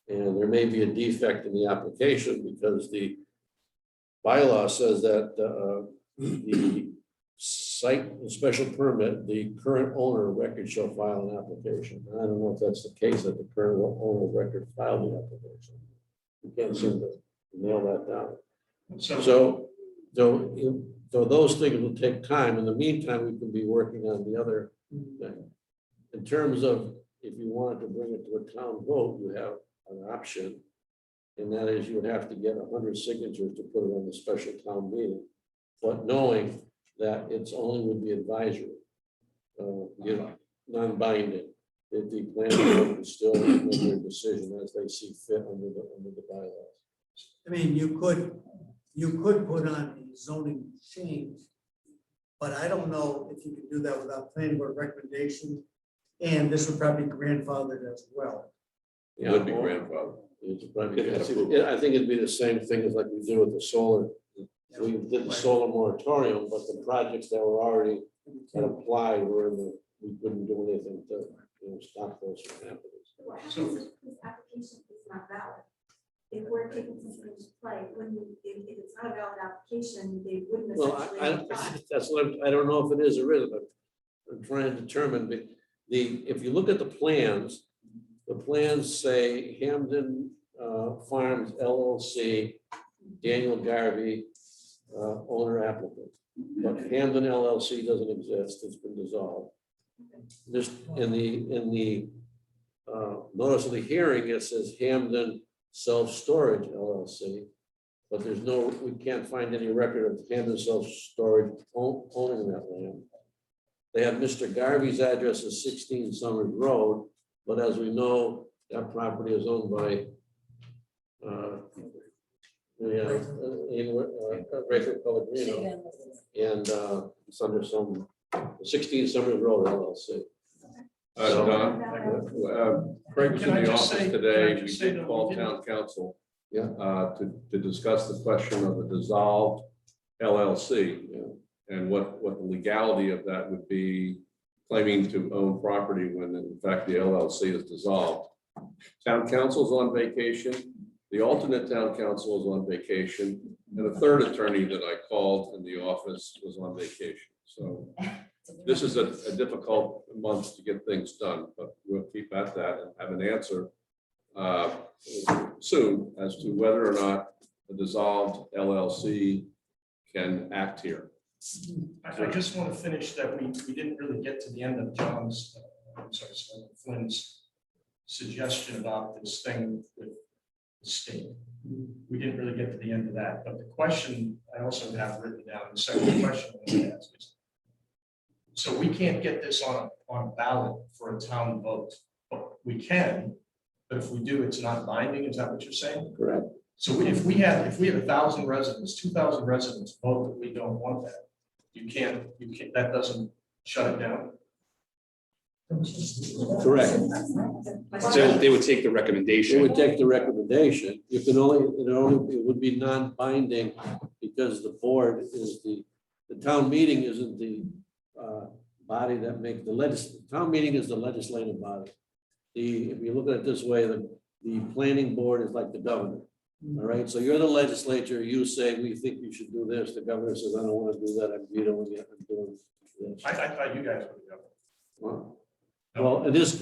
And there may be a defect in the application because the bylaw says that the site, the special permit, the current owner of record shall file an application. And I don't know if that's the case, that the current owner of record filed the application. You can't seem to nail that down. So those things will take time. In the meantime, we can be working on the other thing. In terms of if you wanted to bring it to a town vote, you have an option. And that is you would have to get 100 signatures to put it on the special town meeting. But knowing that it's only would be advisory, non-binding. That the planning board can still make their decision as they see fit under the bylaws. I mean, you could put on a zoning change, but I don't know if you can do that without planning board recommendation. And this would probably be grandfathered as well. It would be grandfather. It's probably, I think it'd be the same thing as like we do with the solar. We did the solar moratorium, but the projects that were already that applied were in the, we couldn't do anything to stop those from happening. What happens if this application is not valid? If we're taking something into play, if it's not a valid application, they wouldn't Well, essentially. that's what I don't know if it is or isn't, but I'm trying to determine if you look at the plans say Hampden Farms LLC, Daniel Garvey, owner applicant. But Hampden LLC doesn't exist, it's been dissolved. Just in the notice of the hearing, it says Hampden Self-Storage LLC, but there's no, we can't find any record of Hampden Self-Storage owning that land. They have Mr. Garvey's address as 16 Summers Road, but as we know, that property is owned by Rachel Pellegrino, and it's under some 16 Summers Road LLC. Don, Craig was in Can I the just office say- today. can I We just say did that call we didn't- town council Yeah. to discuss the question of a dissolved LLC. Yeah. And what the legality of that would be, claiming to own property when in fact the LLC is dissolved. Town council's on vacation. The alternate town council is on vacation, and the third attorney that I called in the office was on vacation. So this is a difficult month to get things done, but we'll keep at that and have an answer soon as to whether or not the dissolved LLC can act here. I just want to finish that we didn't really get to the end of John's, Flynn's suggestion about this thing with the state. We didn't really get to the end of that, but the question I also have written down, the second question I want to ask is, so we can't get this on a ballot for a town vote, but we can, but if we do, it's not binding, is that what you're saying? Correct. So if we have 1,000 residents, 2,000 residents vote that we don't want that, you can't, that doesn't shut it down? Correct. So they would take the It recommendation. would take the recommendation. You can it would be non-binding because the board is the town meeting isn't the body that makes town meeting is the legislative body. If you look at it this way, the planning board is like the governor. All right, so you're the legislature, you say, we think you should do this. The governor says, I don't want to do that. I'm vetoing it. I'm doing this. I thought you guys would go. Well, in this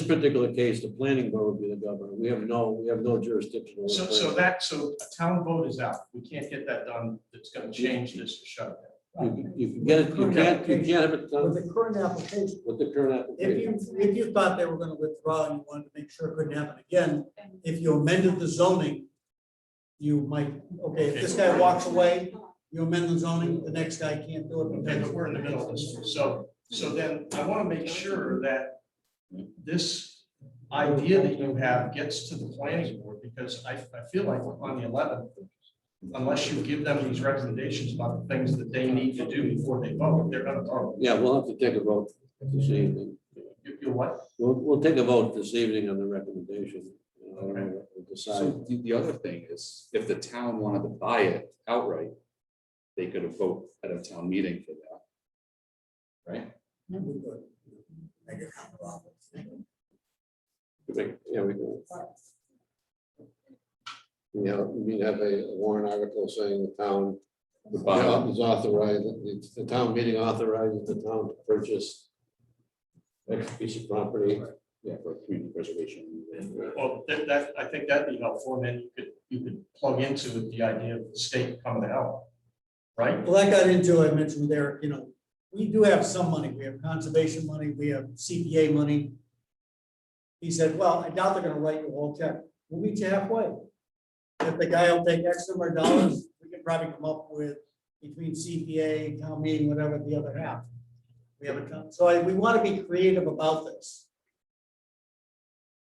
particular case, the planning board would be the governor. We have no jurisdiction. over So planning. so a town vote is out. We can't get that done. It's going to change this or shut it down. You can get it, you can't have it With done the current application, with the current application. if you thought they were gonna withdraw and you wanted to make sure it couldn't happen again, if you amended the zoning, you might, okay, if this guy walks away, you amend the zoning, the next guy can't do it. Okay, but we're in the middle of this. So then I want to make sure that this idea that you have gets to the planning board, because I feel like on the 11th, unless you give them these recommendations about the things that they need to do before they vote, they're gonna vote. Yeah, we'll have to take a vote this evening. You what? We'll take a vote this evening on the recommendation. We'll decide. So the other thing is, if the town wanted to buy it outright, they could have voted at a town meeting for that. Right? Yeah, we can. Yeah, we have a warrant article saying the town is authorized, the town meeting authorizes the town to purchase X piece of property. Yeah, for community preservation. Well, that I think that'd be helpful, and then you could plug into it the idea of the state coming to help, right? Well, I got into, I mentioned there, we do have some money. We have conservation money, we have CPA money. He said, well, I doubt they're gonna write you a whole check. We'll meet you halfway. If the guy will take X number of dollars, we can probably come up with between CPA, town meeting, whatever, the other half. We have a ton, so we want to be creative about this.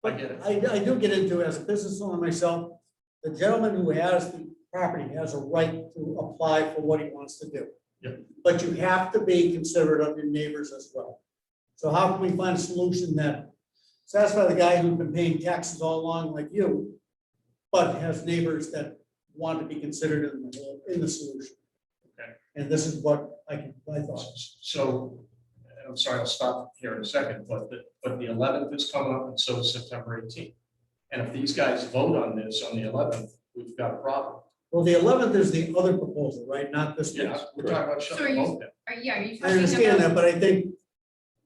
I get it. I do get into, as a business owner myself, the gentleman who has the property has a right to apply for what he wants to do. Yep. But you have to be considerate of your neighbors as well. So how can we find a solution that satisfy the guy who's been paying taxes all along like you, but has neighbors that want to be considered in the solution? Okay. And this is what I thought. So, I'm sorry, I'll stop here in a second, but the 11th is coming up, and so is September 18th. And if these guys vote on this on the 11th, we've got a problem. Well, the 11th is the other proposal, right? Not this one. Yeah, we're talking about So are shutting you- the vote down. Are you I talking understand about? that, but I think,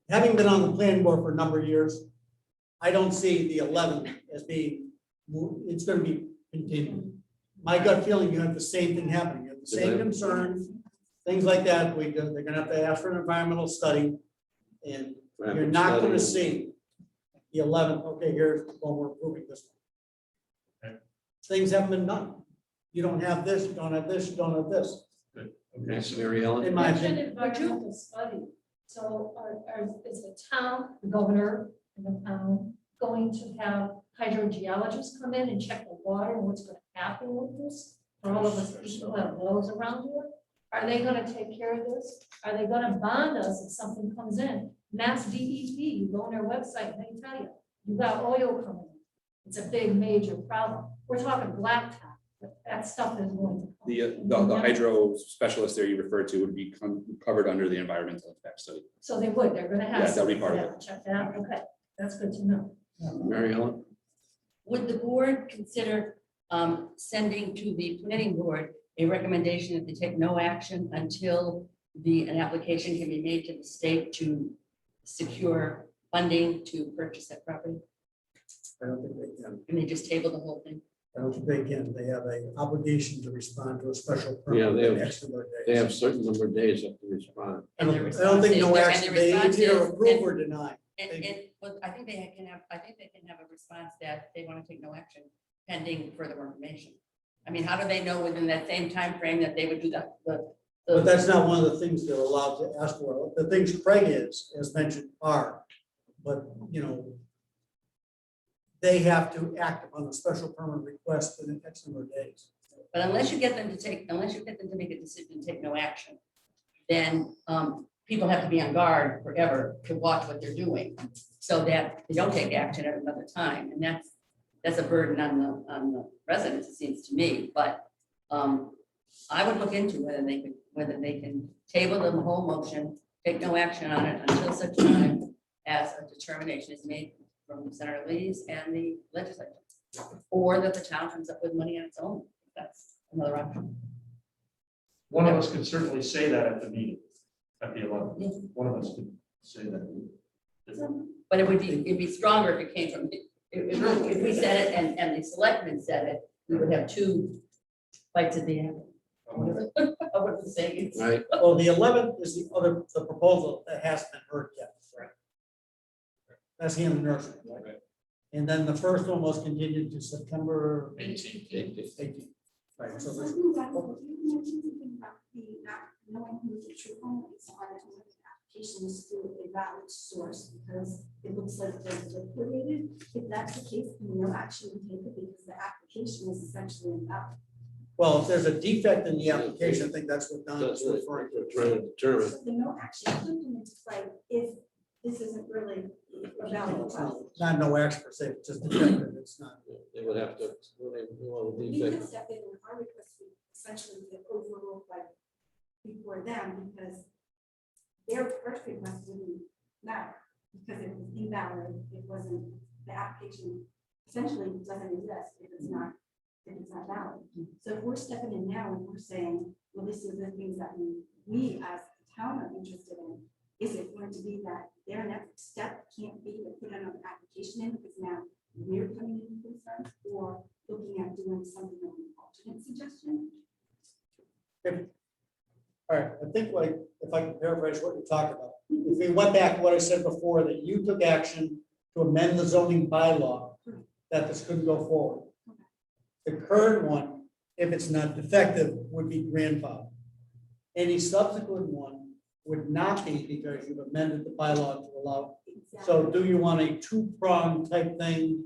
having been on the planning board for a number of years, I don't see the 11th as being, it's gonna be continued. My gut feeling, you have the same thing happening, you have the same concerns, things like that, they're gonna have to ask for an environmental study. And you're not gonna see the 11th, okay, here's when we're approving this. Okay. Things haven't been done. You don't have this, you don't have this, you don't have this, Okay, so Mary Ellen? in my Mention opinion. environmental study. So is the town, the governor and the town going to have hydrogeologists come in and check the water and what's gonna happen with this? For all of us people who have wells around here? Are they gonna take care of this? Are they gonna bond us if something comes in? Mass DEP, you go on their website, and they tell you, you got oil coming in. It's a big, major problem. We're talking blacktop, but that stuff is going to. The hydro specialist there you referred to would be covered under the environmental impact study. So they would, they're gonna have. Yeah, that'll be part of something to check that out. Okay, that's good to know. Mary Ellen? Would the board consider sending to the planning board a recommendation that they take no action until an application can be made to the state to secure funding to purchase that property? I don't think they can. And they just table the whole thing? I don't think they can. They have an obligation to respond to a special Yeah, permit. they have- in X number of days. They have certain number of days up to respond. I And don't their I don't think no response is- action, and they their response either is- approve or deny. And, well, I think they can have, a response that they want to take no action pending further information. I mean, how do they know within that same time frame that they would do that? But that's not one of the things they're allowed to ask for. The things Craig is, as mentioned, are, but, you know, they have to act upon a special permit request in X number of days. But unless you get them to make a decision to take no action, then people have to be on guard forever to watch what they're doing, so that they don't take action at another time, and that's a burden on the residents, it seems to me, but I would look into whether they can table the whole motion, take no action on it until such time as a determination is made from Senator Lee's and the legislature, or that the town comes up with money on its own. That's another option. One of us could certainly say that at the meeting, at the 11th. Yeah. One of us could say that. But it'd be stronger if it came from, if we said it and the selectmen said it, we would have two bites at the end. I wouldn't say it's. Right, Well, the 11th is the proposal that hasn't been heard yet. Right. That's the end of nursing. Right. And then the first one was continued to September 18. 18th. Right, so there's- Something that, you mentioned something about not knowing who the true owner is on it, and the application is through a valid source, because it looks like they're liquidated. If that's the case, then no action will be taken because the application is essentially invalid. Well, if there's a defect in the application, I think that's what Don that's is what referring to. we're trying to determine. So the no action could come into play if this isn't really a valid process. Not no action per se, just defective, it's not. They would have to, when they, We defect. can step in and our request would essentially get overruled by before them, because their first request wouldn't matter, because it was invalid, it wasn't, the application essentially doesn't exist if it's not valid. So if we're stepping in now and we're saying, well, this is the things that we as a town are interested in, is it going to be that their next step can't be to put another application in because now we're coming in with concerns, or looking at doing something of an alternate suggestion? All right, I think like, if I can paraphrase what you're talking about, if we went back to what I said before, that you took action to amend the zoning bylaw, that this couldn't go forward. The current one, if it's not defective, would be grandfathered. Any subsequent one would not be, because you've amended the bylaw to allow. So do you want a two-pronged type thing,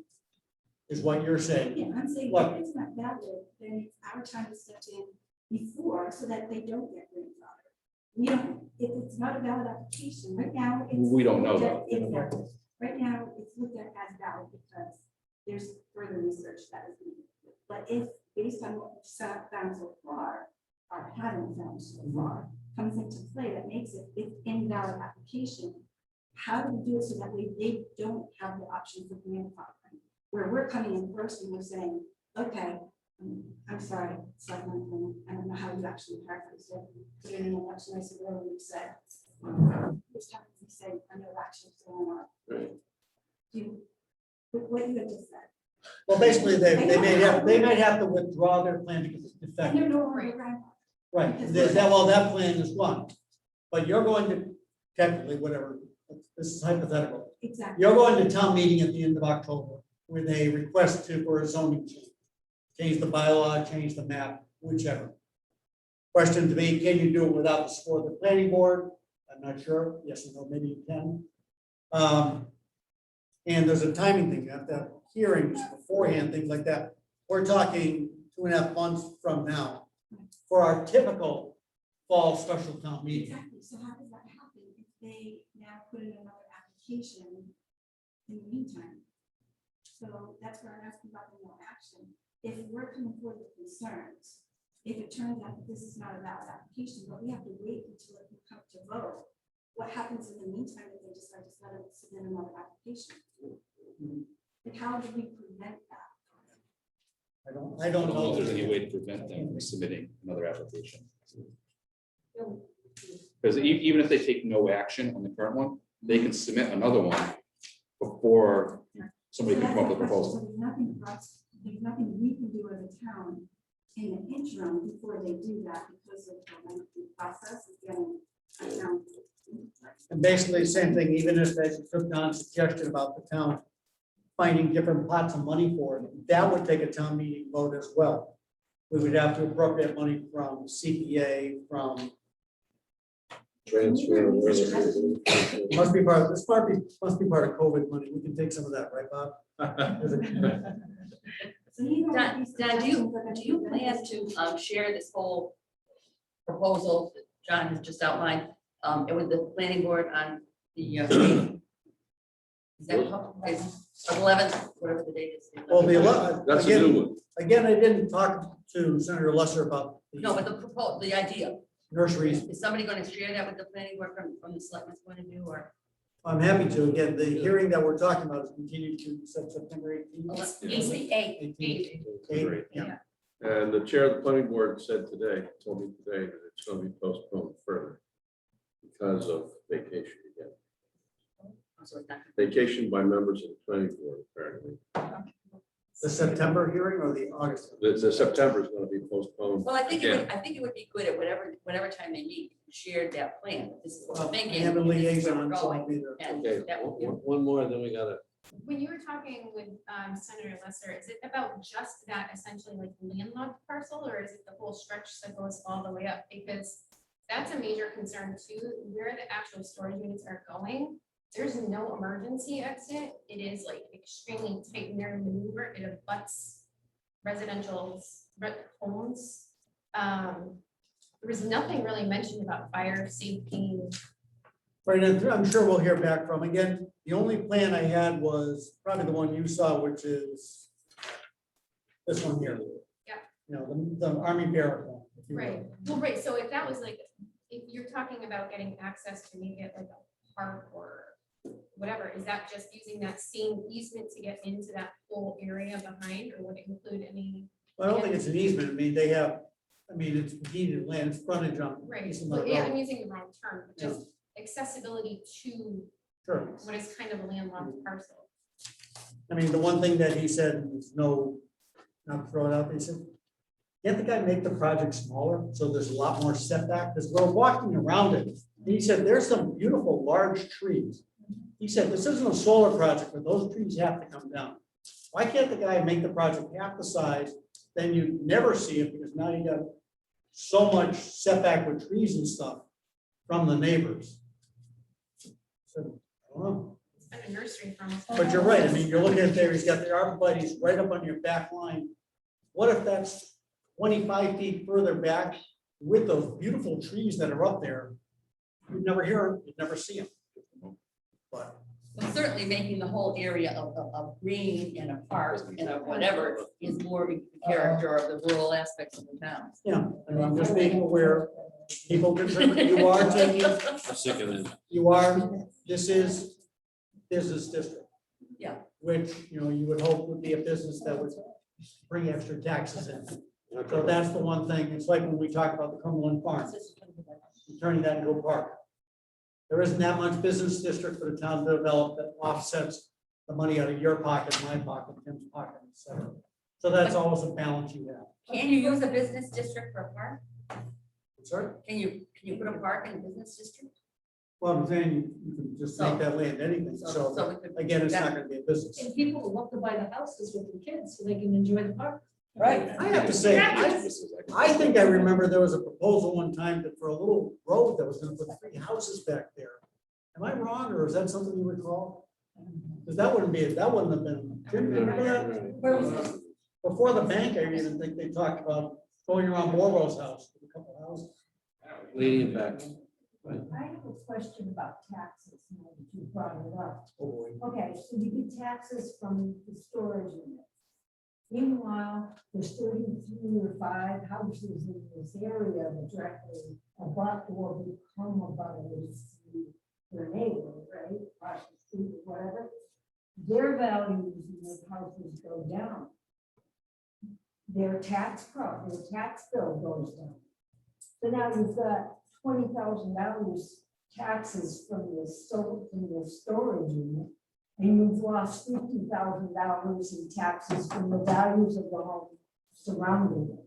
is what you're saying? Yeah, I'm saying What? if it's not valid, then it's our time to step in before, so that they don't get grandfathered. We don't, if it's not a valid application, right now. it's We don't know looked that. at- Exactly. Right now, it's looked at as valid because there's further research that is needed. But if, based on what we've found so far, or haven't found so far, comes into play, that makes it an invalid application, how do we do it so that way they don't have the option for grandfathering? Where we're coming in first and we're saying, okay, I'm sorry, Selectmen, I don't know how you actually paraphrase it. You're in an election, I said, earlier, you said, this time you say, I know action is going on. Right. What you had just said. Well, basically, they may have to withdraw their plan because it's And defective. they're no longer grandfathered. Right, that plan is one, but you're going to, technically, whatever, this is hypothetical. Exactly. You're going to town meeting at the end of October with a request for a zoning change. Change the bylaw, change the map, whichever. Question to me, can you do it without the support of the planning board? I'm not sure, yes or no, maybe you can. And there's a timing thing, you have to have hearings beforehand, things like that. We're talking 2.5 months from now for our typical fall special town meeting. Exactly, so how does that happen if they now put in another application in the meantime? So that's where I'm asking about the no action. If we're coming forward with concerns, if it turns out that this is not a valid application, but we have to wait until it can come to vote, what happens in the meantime if they decide to let it submit another application? Like, how do we prevent that? I don't don't know know. if there's any way to prevent them from submitting another application. Because even if they take no action on the current one, they can submit another one before somebody can come up with a proposal. There's nothing for us, there's nothing we can do as a town in the interim before they do that because of the lengthy process of getting a town. And basically the same thing, even if they took Don's suggestion about the town finding different pots of money for it, that would take a town meeting vote as well. We would have to appropriate money from CPA, from, Transfer. must be part of, this must be part of COVID money. We can take some of that, right, Bob? So even Don, with these Don, do you plan to share this whole proposal that John has just outlined, and with the planning board on the, is that, is 11th, whatever the date is? Well, the 11th, That's a new one. again, I didn't talk to Senator Lesser about No, the but the idea, nurseries. is somebody going to share that with the planning board from the selectmen's point of view, or? I'm happy to. Again, the hearing that we're talking about is continued to September 18th. It's the 8th. Great, yeah. And the chair of the planning board said today, told me today that it's going to be postponed further because of vacation again. So it's not- Vacation by members of the planning board, apparently. The September hearing or the August? The September is going to be postponed. Well, I think again. it would be good at whatever time they meet, share that plan. This is what Well, we're I thinking. have a this is where liaison, we're so I'll going, be there. and Okay, that would be- one more, then we gotta, When you were talking with Senator Lesser, is it about just that essentially like landlocked parcel, or is it the whole stretch that goes all the way up? Because that's a major concern too, where the actual storage units are going. There's no emergency exit. It is like extremely tight and narrow maneuver. It abuts residential homes. There was nothing really mentioned about fire safety. Right, and I'm sure we'll hear back from, again, the only plan I had was probably the one you saw, which is this one here. Yeah. You know, the Army barrack one. if you will. Right, well, right, so if that was like, if you're talking about getting access to maybe at like a park or whatever, is that just using that same easement to get into that whole area behind, or would it include any? Well, I don't think it's an easement. I mean, they have, I mean, it's deeded land, it's frontage on. Right, East of well, Monroe. yeah, I'm using the wrong term, but just accessibility to Sure. what is kind of a landlocked parcel. I mean, the one thing that he said was no, not to throw it out, there, he said, can't the guy make the project smaller so there's a lot more setback? Because we're walking around it. And he said, there's some beautiful large trees. He said, this isn't a solar project, but those trees have to come down. Why can't the guy make the project half the size? Then you never see it because now you got so much setback with trees and stuff from the neighbors. So, I don't know. It's been a nursery from. But you're right, I mean, you're looking at there, he's got the arborvitae's right up on your back line. What if that's 25 feet further back with those beautiful trees that are up there? You'd never hear them, you'd never see them. But, But certainly making the whole area of green and a park and a whatever is more in character of the rural aspects of the town. yeah, I mean, just being aware, people determine, you are taking, I'm sick of it. you are, this is business district. Yeah. Which, you know, you would hope would be a business that would bring extra taxes in. So that's the one thing, it's like when we talk about the Cumberland Farm, turning that into a park. There isn't that much business district for the town to develop that offsets the money out of your pocket, my pocket, Tim's pocket, et cetera. So that's always a balance you have. Can you use a business district for a park? Sorry? Can you put a park in a business district? Well, I'm saying you can just make that land anything, so we could. again, it's not gonna be a business. And people will love to buy the houses with the kids so they can enjoy the park. Right. I have to say, I think I remember there was a proposal one time that for a little road that was gonna put 3 houses back there. Am I wrong, or is that something you recall? Because that wouldn't have been, Jim, you remember that? Where was this? Before the bank, I even think they talked about going around Morrow's house, a couple of houses. Leading back. I have a question about taxes, now that you brought it up. Oh, boy. Okay, so you get taxes from the storage units. Meanwhile, there's 33 or 5 houses in this area that directly abut or become abutters to their neighbor, right? Across the street or whatever. Their values in those houses go down. their tax bill goes down. So now you've got $20,000 taxes from the storage unit, and you've lost $50,000 in taxes from the values of the home surrounding it.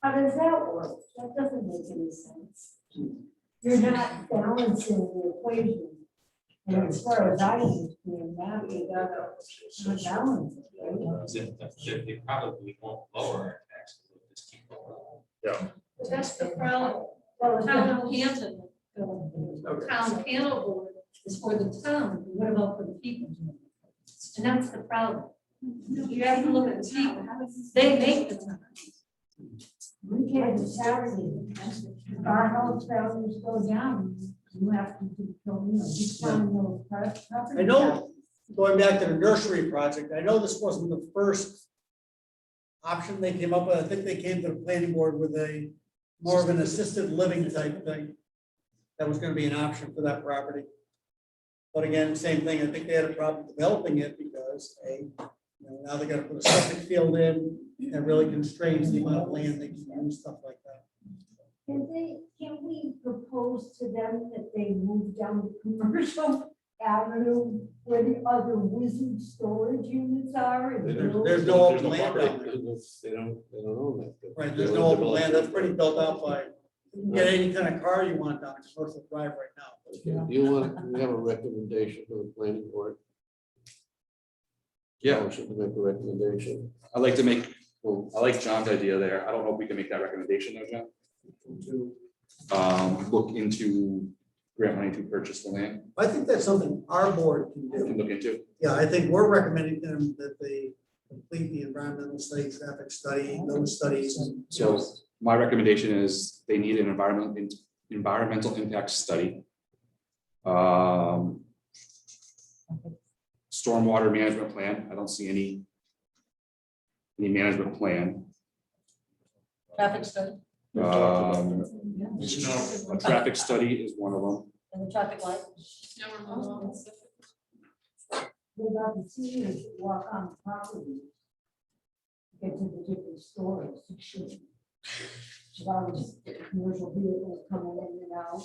How does that work? That doesn't make any sense. You're not balancing the equation. And as far as I understand that, you gotta balance it, right? They probably won't lower our taxes, they'll just keep going. But that's the problem. Well, it's Town not- of Hampton, the town panel board is for the town, but what about for the people? And that's the problem. You have to look at the people. They make the town. We can't taxes. If our house values go down, you have to do, discount those property. I know, going back to the nursery project, I know this wasn't the first option they came up with. I think they came to the planning board with a more of an assisted living type thing. That was gonna be an option for that property. But again, same thing, I think they had a problem developing it because now they gotta put a septic field in and really constrains the amount of land they can use, stuff like that. Can we propose to them that they move down to Commercial Avenue where the other wizard storage units are? and build- There's no open land down there. They don't own that. Right, there's no open land, that's pretty built out by, you can get any kind of car you want down Commercial Drive right now. Okay, do we have a recommendation for the planning board? Yeah, Motion to make a recommendation. I like John's idea there. I don't know if we can make that recommendation though, John. To- Look into grant money to purchase the land, I think that's something our board can we can do. look into. Yeah, I think we're recommending them that they complete the environmental study, traffic study, those studies. And So my recommendation is they need an environmental impact study. Stormwater management plan, I don't see any management plan. Traffic study A traffic study is one of them. and the traffic light. What about the seniors that walk on the property? Get to the different stores. About commercial vehicles coming in and out.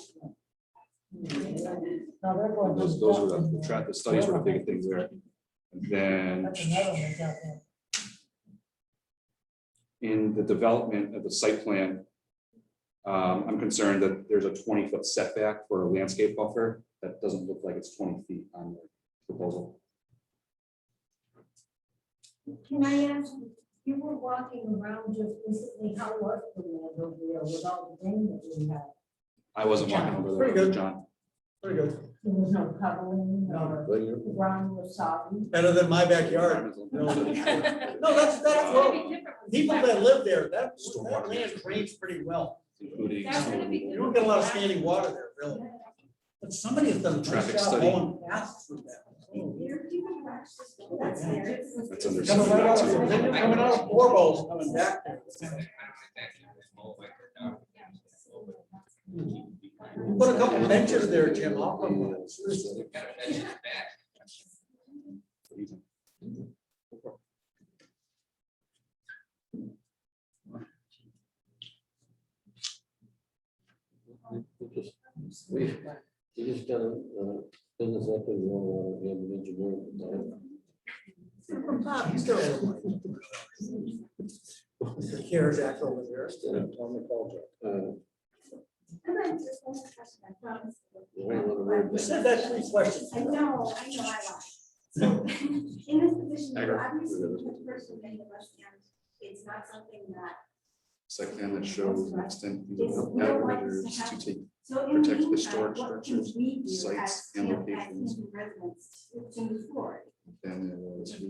Now they're going. Those are the studies were the big things there. And then That's another one out there. in the development of the site plan, I'm concerned that there's a 20-foot setback for a landscape buffer. That doesn't look like it's 20 feet on the proposal. Can I ask, you were walking around just recently, how was the land over there with all the rain that we had? I wasn't walking over Pretty there, good. John. Pretty good. There was no covering or But you're- the ground was soggy. Better than my backyard. No, that's well, people that live there, that land drains pretty well. Including That's gonna be You don't get a lot of standing water there, really. But somebody has done a nice Traffic job study. mowing paths through that. There are people who actually, that's there. that's under. Coming right out of, they're coming out of Warbles, coming back there. Put a couple benches there, Jim. I'll come with it. We just got a business up in Warren, we have an engineer. From Bob, he's still over. The CARES Act over there. I'm going to just one question, I promise. You said that 3 questions. I know, I lied. So in this position, you obviously, the person in the West End, it's not something that, Site plan that shows the extent of It's the no measures license to have- to take so in the Protect the meantime, storage what can structures, we do sites, as and Hampton locations. residents to move forward? and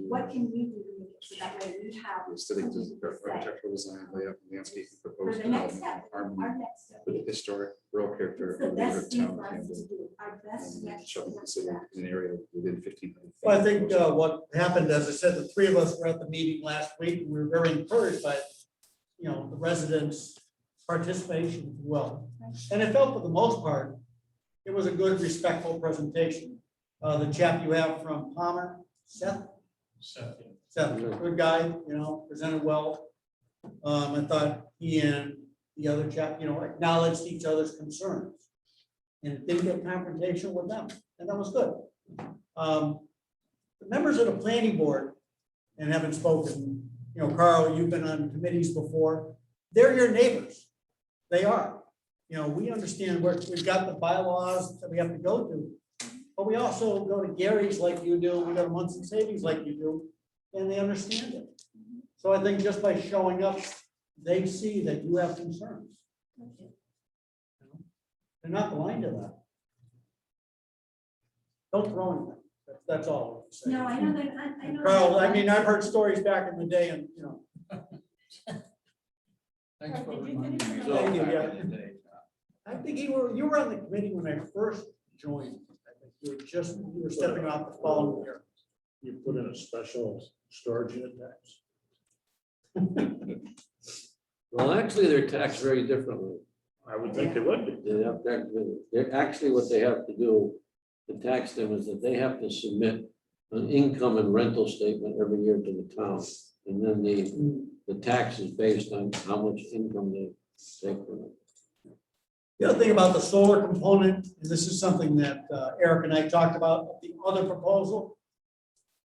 What can we do to make it so that way we have aesthetic something to say? architectural design, layout, landscape, For proposed the next development, step, harmony our next step. with the historic rural character It's of the the best neighborhood thing town for of us to Hampden. do, our best And next. shall be step. considered in an area within 1,500. Well, I think what happened, as I said, the 3 of us were at the meeting last week. We were very encouraged by, the residents' participation as well. And it felt for the most part, it was a good, respectful presentation. The chap you have from Palmer, Seth, good guy, presented well. I thought he and the other chap, acknowledged each other's concerns. And didn't get confrontation with them, and that was good. The members of the planning board, and haven't spoken, Carl, you've been on committees before, they're your neighbors. They are. We understand we've got the bylaws that we have to go to, but we also go to Gary's like you do, we go to Munson Savings like you do, and they understand it. So I think just by showing up, they see that you have concerns. They're not blind to that. Don't throw anything. That's all. I'm saying. No, I know that, I know. Carl, I've heard stories back in the day and, Thanks for Did you reminding finish me. your Thank you, Back yeah. in the day. I think you were on the committee when I first joined. I think you were stepping off the following year. You put in a special storage unit tax. Well, actually, they're taxed very differently. I would think they would be. They're actually, what they have to do to tax them is that they have to submit an income and rental statement every year to the town. And then the tax is based on how much income they take from it. The other thing about the solar component, and this is something that Eric and I talked about, the other proposal.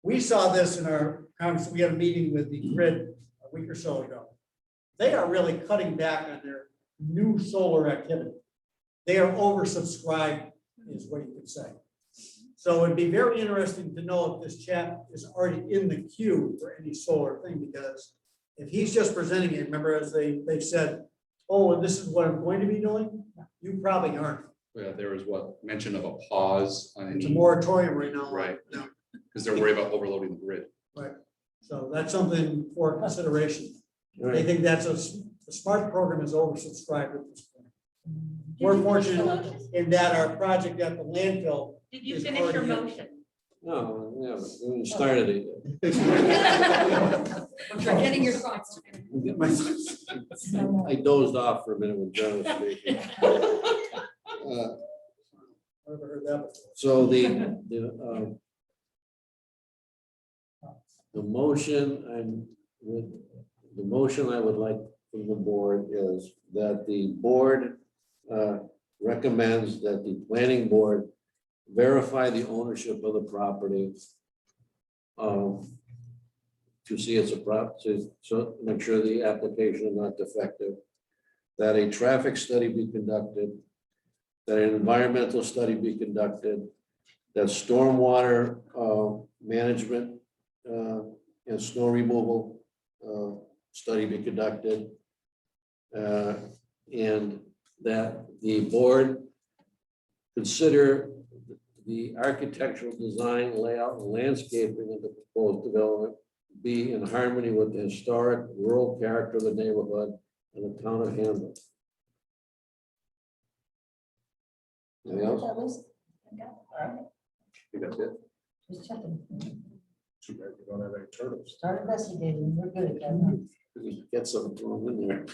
We saw this in our conference, we had a meeting with the grid a week or so ago. They are really cutting back on their new solar activity. They are oversubscribed, is what you could say. So it'd be very interesting to know if this chap is already in the queue for any solar thing, because if he's just presenting it, remember as they've said, oh, and this is what I'm going to be doing, you probably aren't. Yeah, there was mention of a pause on It's a any, moratorium right now. Right. Yeah, because they're worried about overloading the grid. so that's something for consideration. They Right. think the SMART program is oversubscribed at this point. Did We're you finish the fortunate motion? in that our project at the landfill. Did you is finish your already in. motion? No, we haven't started it yet. You're getting your thoughts. Get my- I dozed off for a minute when John was speaking. Never heard that before. So the motion I would like from the board is that the board recommends that the planning board verify the ownership of the property to see it's so make sure the application is not defective, that a traffic study be conducted, that an environmental study be conducted, that stormwater management and snow removal study be conducted, and that the board consider the architectural design, layout, and landscaping of the proposed development be in harmony with the historic rural character of the neighborhood and the town of Hampden. Anything else? I think that's it. Just checking. Too bad we don't have any turtles. Start investigating, we're good at that. Get some thrown in there.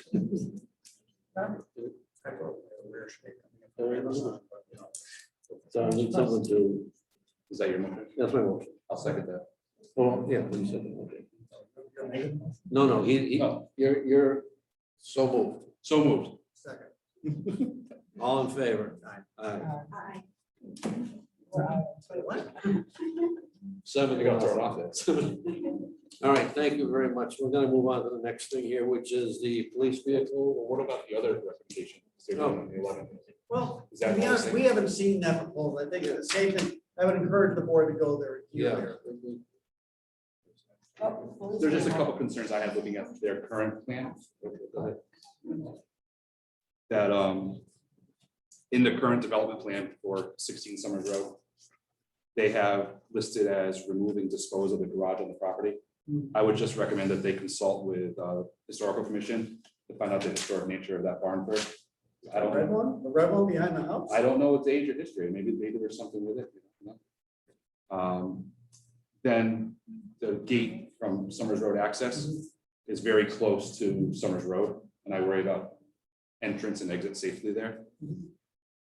So I need someone to, Is that your motion? that's my motion. I'll second that. Oh, yeah, you said it, okay. No, you're so moved. So moved. Second. All in favor? Aye. Aye. Wait, what? Seven. You're gonna throw it off there. All right, thank you very much. We're gonna move on to the next thing here, which is the police vehicle. Well, what about the other recommendation? They're doing on the 11th. Well, Is to that be honest, the we haven't seen that proposal. I think it's the same thing. I would encourage the board to go there. Yeah. There's just a couple concerns I have looking at their current plan. That in the current development plan for 16 Summers Road, they have listed as removing, dispose of the garage on the property. I would just recommend that they consult with historical commission to find out the historic nature of that barn first. I The red don't, one, the red one behind the house? I don't know its age or history. Maybe there's something with it. You know? Then the gate from Summers Road access is very close to Summers Road, and I worry about entrance and exit safely there.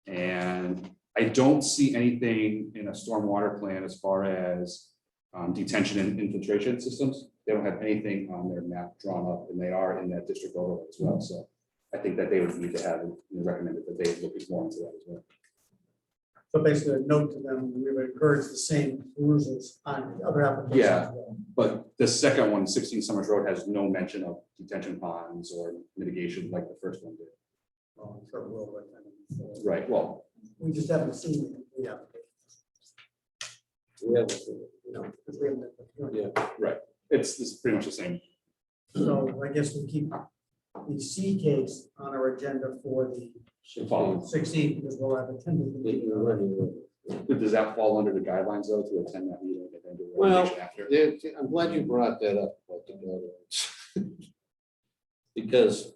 And I don't see anything in a stormwater plan as far as detention and infiltration systems. They don't have anything on their map drawn up, and they are in that district overlay as well. So I think that they would need to have, recommended that they look more into that as well. So basically a note to them, we would encourage the same rules on the other applications. Yeah. But the second one, 16 Summers Road, has no mention of detention ponds or mitigation like the first one did. Well, I'm sure we will, but, Right, well, we just haven't seen it. Yeah. We haven't seen it, Because we haven't. Yeah. it's pretty much the same. So I guess we keep the C case on our agenda for the Follow. 16th, because we'll have attended the meeting. Does that fall under the guidelines though, to attend that meeting and then do a Well, recommendation after? I'm glad you brought that up. about the guidelines. Because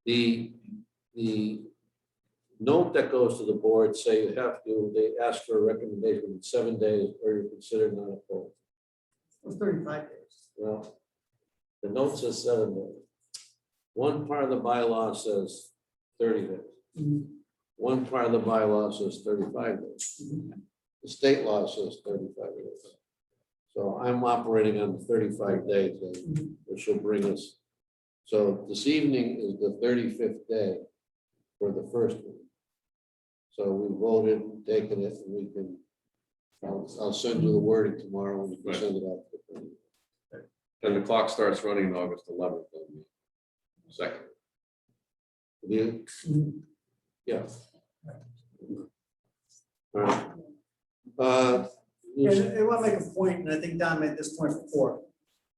the note that goes to the board say you have to, they ask for a recommendation in 7 days or you're considered not opposed. It was 35 days. Well, the note says 7 days. One part of the bylaw says 30 days. Mhm. One part of the bylaw says 35 days. The state law says 35 days. So I'm operating on the 35 days, which will bring us. So this evening is the 35th day for the first one. So we voted, taken it, and we can, I'll send you the wording tomorrow and you can send it out. And the clock starts running August 11th. on the Second. You? Yeah. All right. And I want to make a point, and I think Don made this point before.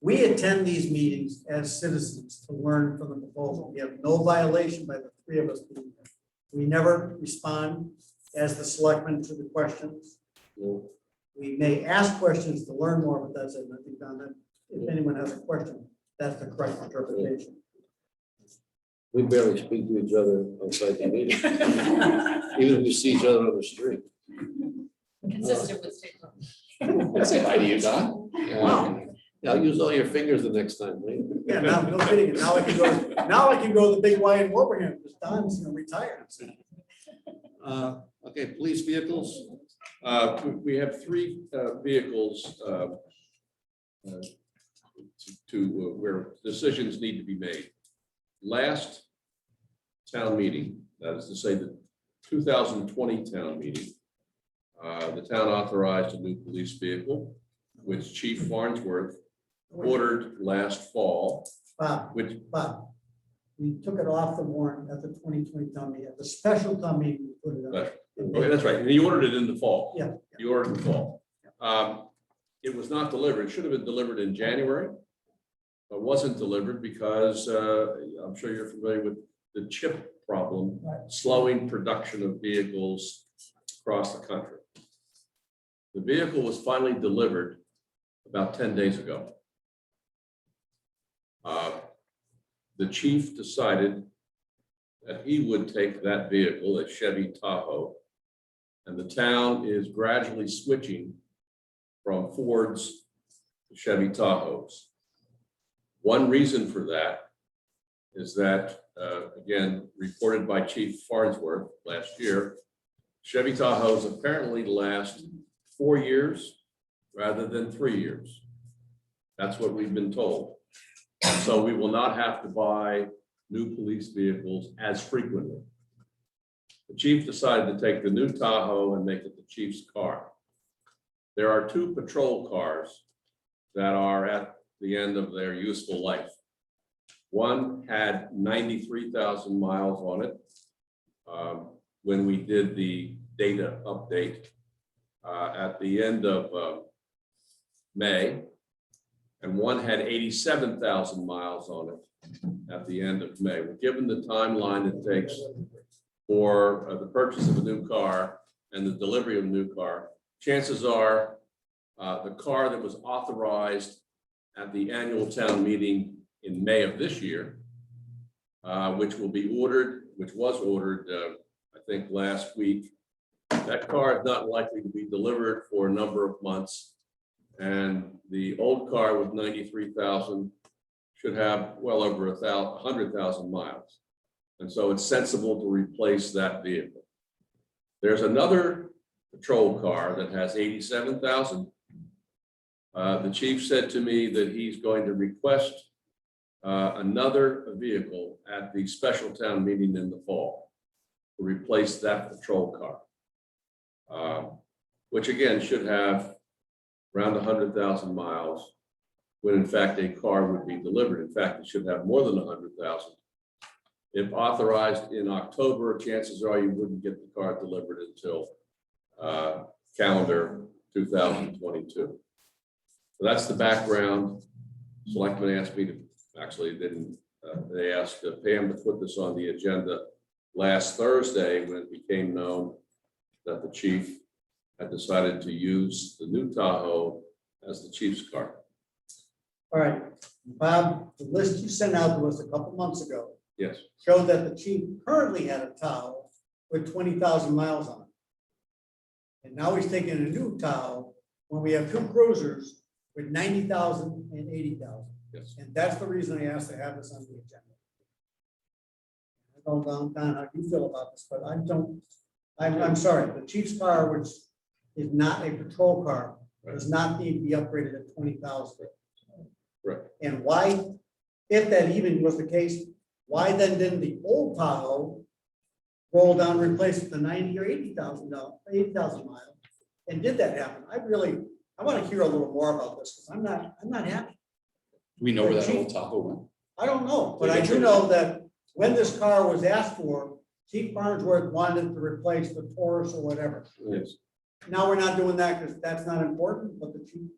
We attend these meetings as citizens to learn from the proposal. We have no violation by the three of us being there. We never respond as the selectmen to the questions. No. We may ask questions to learn more, but that's it. And I think, Don, that if anyone has a question, that's the correct interpretation. We barely speak to each other outside the meeting. Even if we see each other on the street. Consistent with state law. Let's say hi to you, Don. Yeah, I'll use all your fingers the next time, right? Yeah, now, no kidding. Now I can go to the big Y in Wilbraham, because Don's retired. Okay, police vehicles. We have three vehicles where decisions need to be made. Last town meeting, that is to say the 2020 town meeting, the town authorized a new police vehicle, which Chief Farnsworth ordered last fall, Bob, which, we took it off the warrant at the 2020 town meeting, at the special town meeting, we put it on. okay, that's right, and he ordered it in the fall. Yeah. He ordered in the fall. It was not delivered, it should have been delivered in January. It wasn't delivered because I'm sure you're familiar with the chip problem, slowing production of vehicles across the country. The vehicle was finally delivered about 10 days ago. The chief decided that he would take that vehicle, a Chevy Tahoe, and the town is gradually switching from Fords to Chevy Tahoes. One reason for that is that, again, reported by Chief Farnsworth last year, Chevy Tahoes apparently last 4 years rather than 3 years. That's what we've been told. So we will not have to buy new police vehicles as frequently. The chief decided to take the new Tahoe and make it the chief's car. There are 2 patrol cars that are at the end of their useful life. One had 93,000 miles on it when we did the data update at the end of May, and one had 87,000 miles on it at the end of May. Given the timeline it takes for the purchase of a new car and the delivery of a new car, chances are the car that was authorized at the annual town meeting in May of this year, which was ordered, I think last week. That car is not likely to be delivered for a number of months. And the old car with 93,000 should have well over 100,000 miles. And so it's sensible to replace that vehicle. There's another patrol car that has 87,000 The chief said to me that he's going to request another vehicle at the special town meeting in the fall to replace that patrol car. Which again should have around 100,000 miles, when in fact a car would be delivered. In fact, it should have more than 100,000. If authorized in October, chances are you wouldn't get the car delivered until calendar 2022. So that's the background. Selectmen asked me to, actually didn't, they asked Pam to put this on the agenda last Thursday when it became known that the chief had decided to use the new Tahoe as the chief's car. All right, Bob, the list you sent out to us a couple months ago Yes, showed that the chief currently had a Tahoe with 20,000 miles on it. And now he's taking a new Tahoe when we have two cruisers with 90,000 and 80,000. yes. And that's the reason I asked to have this on the agenda. I don't know, Don, how you feel about this, but I don't, I'm sorry, the chief's car, which is not a patrol car, does not need to be upgraded at 20,000. Right. And why, if that even was the case, why then didn't the old Tahoe roll down, replace the 90 or 80,000 miles? And did that happen? I want to hear a little more about this, because I'm not happy. Do we know where that old Tahoe went? I don't know, but I do know that when this car was asked for, Chief Farnsworth wanted to replace the Taurus or whatever. Yes. Now we're not doing that because that's not important, but the chief.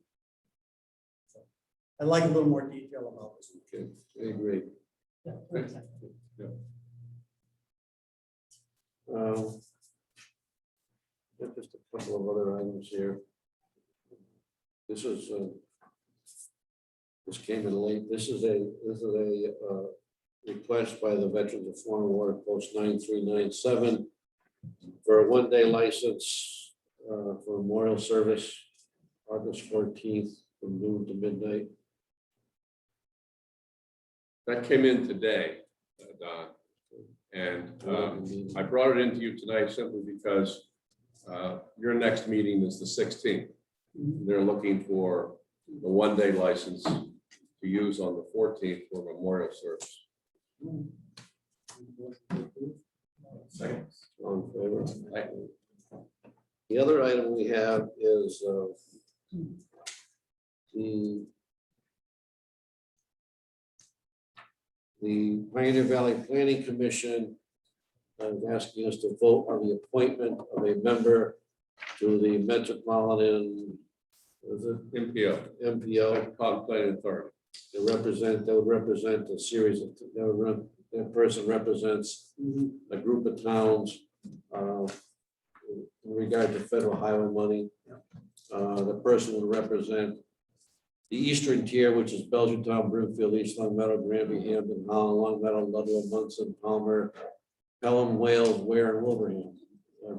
I'd like a little more detail about this. Okay, I agree. Just a couple of other items here. This is, this came in late. This is a request by the Veterans of Foreign Water Post 9397 for a one-day license for memorial service, August 14th from noon to midnight. That came in today, Don, and I brought it into you tonight simply because your next meeting is the 16th. They're looking for the one-day license to use on the 14th for memorial service. Second. All in favor? The other item we have is the Pioneer Valley Planning Commission is asking us to vote on the appointment of a member to the Metropolitan, what is it? MPO, Metropolitan Authority. They would represent a series of, that person represents a group of towns in regard to federal highway money. The person would represent the eastern tier, which is Belchertown, Broomfield, East Long Meadow, Granby, Hampden, Holland, Long Meadow, Ludlow, Munson, Palmer, Pelham, Wales, Ware, and Wilbraham.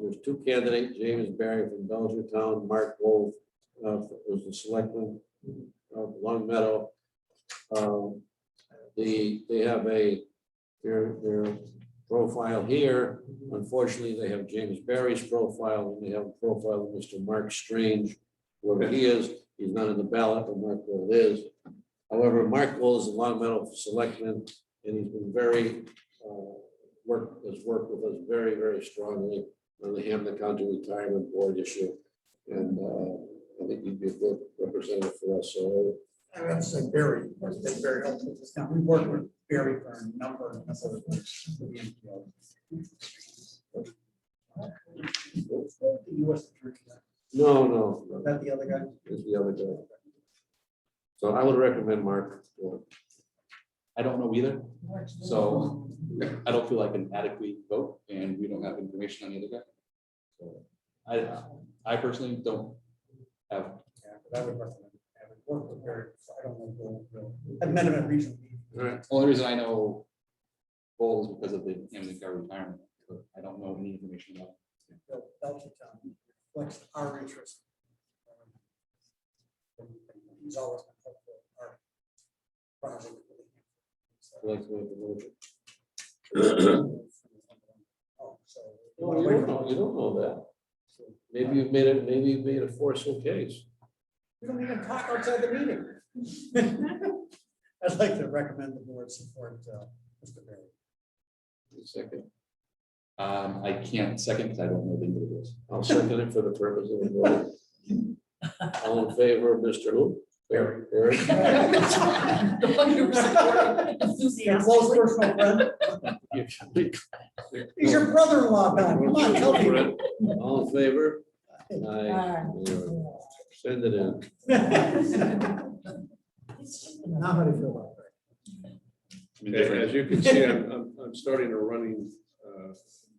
There's two candidates, James Barry from Belchertown, Mark Wolf was the selectman of Long Meadow. They have their profile here. Unfortunately, they have James Barry's profile, and they have a profile of Mr. Mark Strange, whoever he is. He's not in the ballot, but Mark Gold is. However, Mark Gold is a Long Meadow selectman, and he's been has worked with us very, very strongly on the Hampden County Retirement Board issue. And I think he'd be a good representative for us. So That's a very helpful. Now, we worked with Barry for a number of years for the MPO. The US Attorney. no, Is that the other guy? is the other guy. So I would recommend Mark. I don't know either, so I don't feel like an adequate vote, and we don't have information on the other guy. So I personally don't have. Yeah, but I would recommend having worked with Barry. So I don't know. I've met him at regional meetings. All right. Only reason I know Bowl is because of the Hampden County retirement, but I don't know any information about it. Belchertown reflects our interest. He's always been helpful in our project. I'd like to make a motion. Oh, so. No, you don't know that. Maybe you've made a forceful case. We don't even talk outside the meeting. I'd like to recommend the board support Mr. Barry. Second. I can't second because I don't know the individuals. I'll second it for the purpose of the vote. All in favor of Mr. who? Barry. Barry. Your close personal friend. He's your brother-in-law, Don. Come on, tell me. All in favor? Aye. Aye. Send it in. Now how do you feel about that? As you can see, I'm starting a running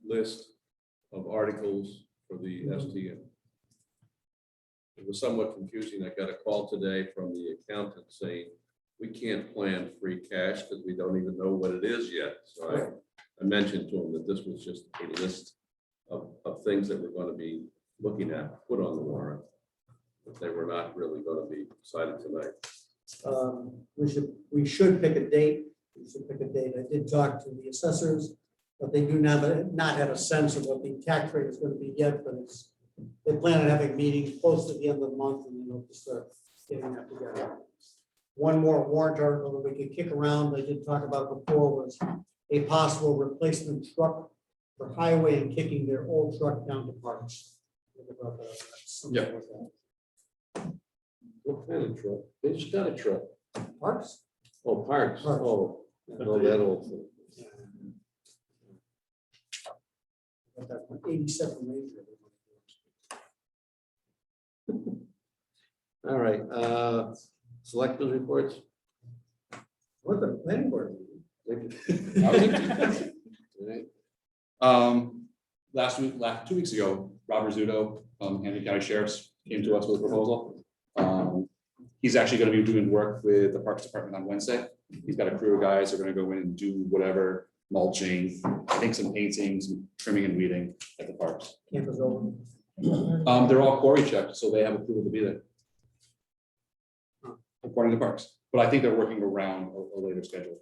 list of articles for the STM. It was somewhat confusing. I got a call today from the accountant saying, we can't plan free cash because we don't even know what it is yet. So I mentioned to him that this was just a list of things that we're going to be looking at, put on the warrant, but they were not really going to be decided tonight. We should pick a date. We should pick a date. I did talk to the assessors, but they do not have a sense of what the tax rate is going to be yet, but they plan on having a meeting close to the end of the month and then they'll just start getting that together. One more warrant article that we could kick around, I did talk about before, was a possible replacement truck for highway and kicking their old truck down to parks. Think about that. Something Yep. like that. What kind of truck? They just got a truck. Parks? Oh, parks. Parks. Oh, no, that old thing. Got that one, 87 Ranger. All right, selectors reports. What the planning board? Last week, 2 weeks ago, Rob Rizzuto, Hampden County Sheriff's came to us with a proposal. He's actually going to be doing work with the Parks Department on Wednesday. He's got a crew of guys that are going to go in and do whatever, mulching, I think some painting, some trimming and weeding at the parks. Campus over. They're all quarry checked, so they have approval to be there. According to Parks, but I think they're working around a later schedule.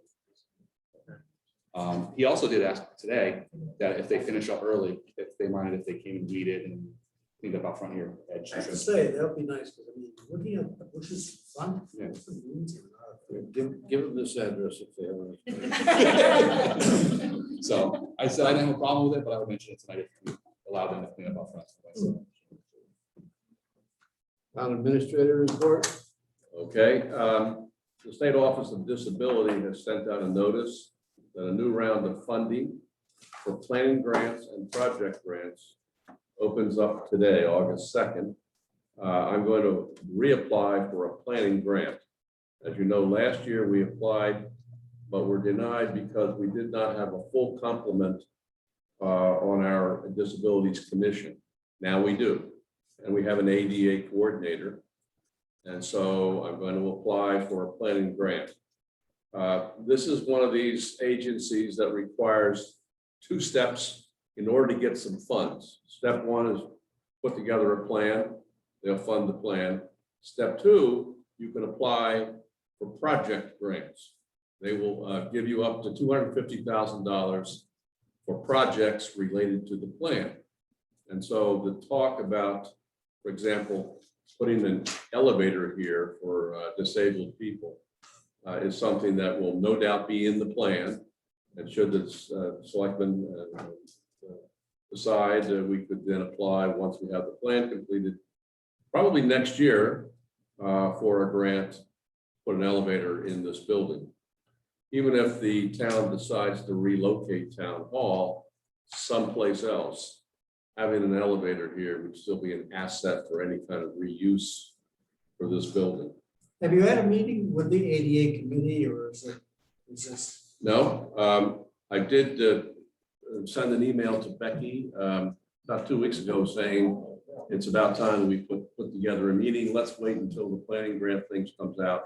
He also did ask today that if they finish up early, if they minded if they came and weeded and cleaned up out front here. I have to say, that would be nice, because I mean, looking at the bushes fun. Yeah. Give them this address if they have. So I said I didn't have a problem with it, but I would mention it tonight if we allow them to clean up out front. Town administrator report. Okay, the State Office of Disability has sent out a notice that a new round of funding for planning grants and project grants opens up today, August 2nd. I'm going to reapply for a planning grant. As you know, last year we applied, but were denied because we did not have a full complement on our Disabilities Commission. Now we do, and we have an ADA coordinator. And so I'm going to apply for a planning grant. This is one of these agencies that requires 2 steps in order to get some funds. Step 1 is put together a plan. They'll fund the plan. Step 2, you can apply for project grants. They will give you up to $250,000 for projects related to the plan. And so the talk about, for example, putting an elevator here for disabled people is something that will no doubt be in the plan. And should the selectmen decide, we could then apply once we have the plan completed, probably next year, for a grant, put an elevator in this building. Even if the town decides to relocate town hall someplace else, having an elevator here would still be an asset for any kind of reuse for this building. Have you had a meeting with the ADA committee, or is this? No, I did send an email to Becky about 2 weeks ago saying it's about time we put together a meeting. Let's wait until the planning grant things comes out.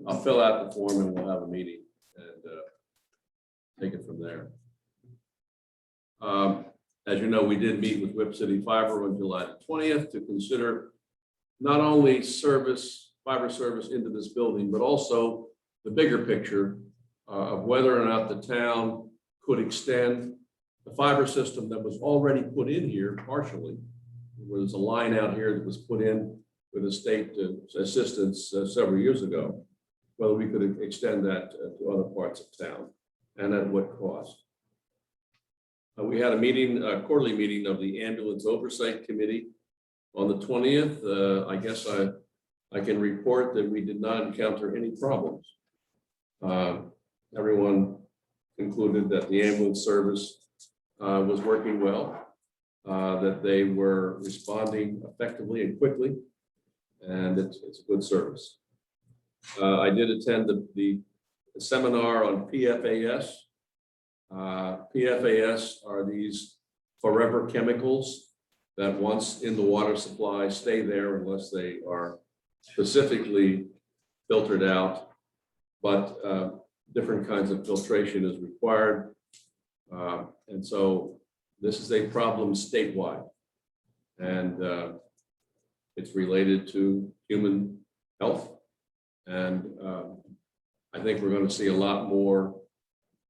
I'll fill out the form and we'll have a meeting and take it from there. As you know, we did meet with Whip City Fiber on July 20th to consider not only fiber service into this building, but also the bigger picture of whether or not the town could extend the fiber system that was already put in here partially. There was a line out here that was put in with the state assistance several years ago, whether we could extend that to other parts of town and at what cost. We had a meeting, a quarterly meeting of the Ambulance Oversight Committee on the 20th. I guess I can report that we did not encounter any problems. Everyone concluded that the ambulance service was working well, that they were responding effectively and quickly, and it's a good service. I did attend the seminar on PFAS. PFAS are these forever chemicals that once in the water supply stay there unless they are specifically filtered out, but different kinds of filtration is required. And so this is a problem statewide, and it's related to human health. And I think we're going to see a lot more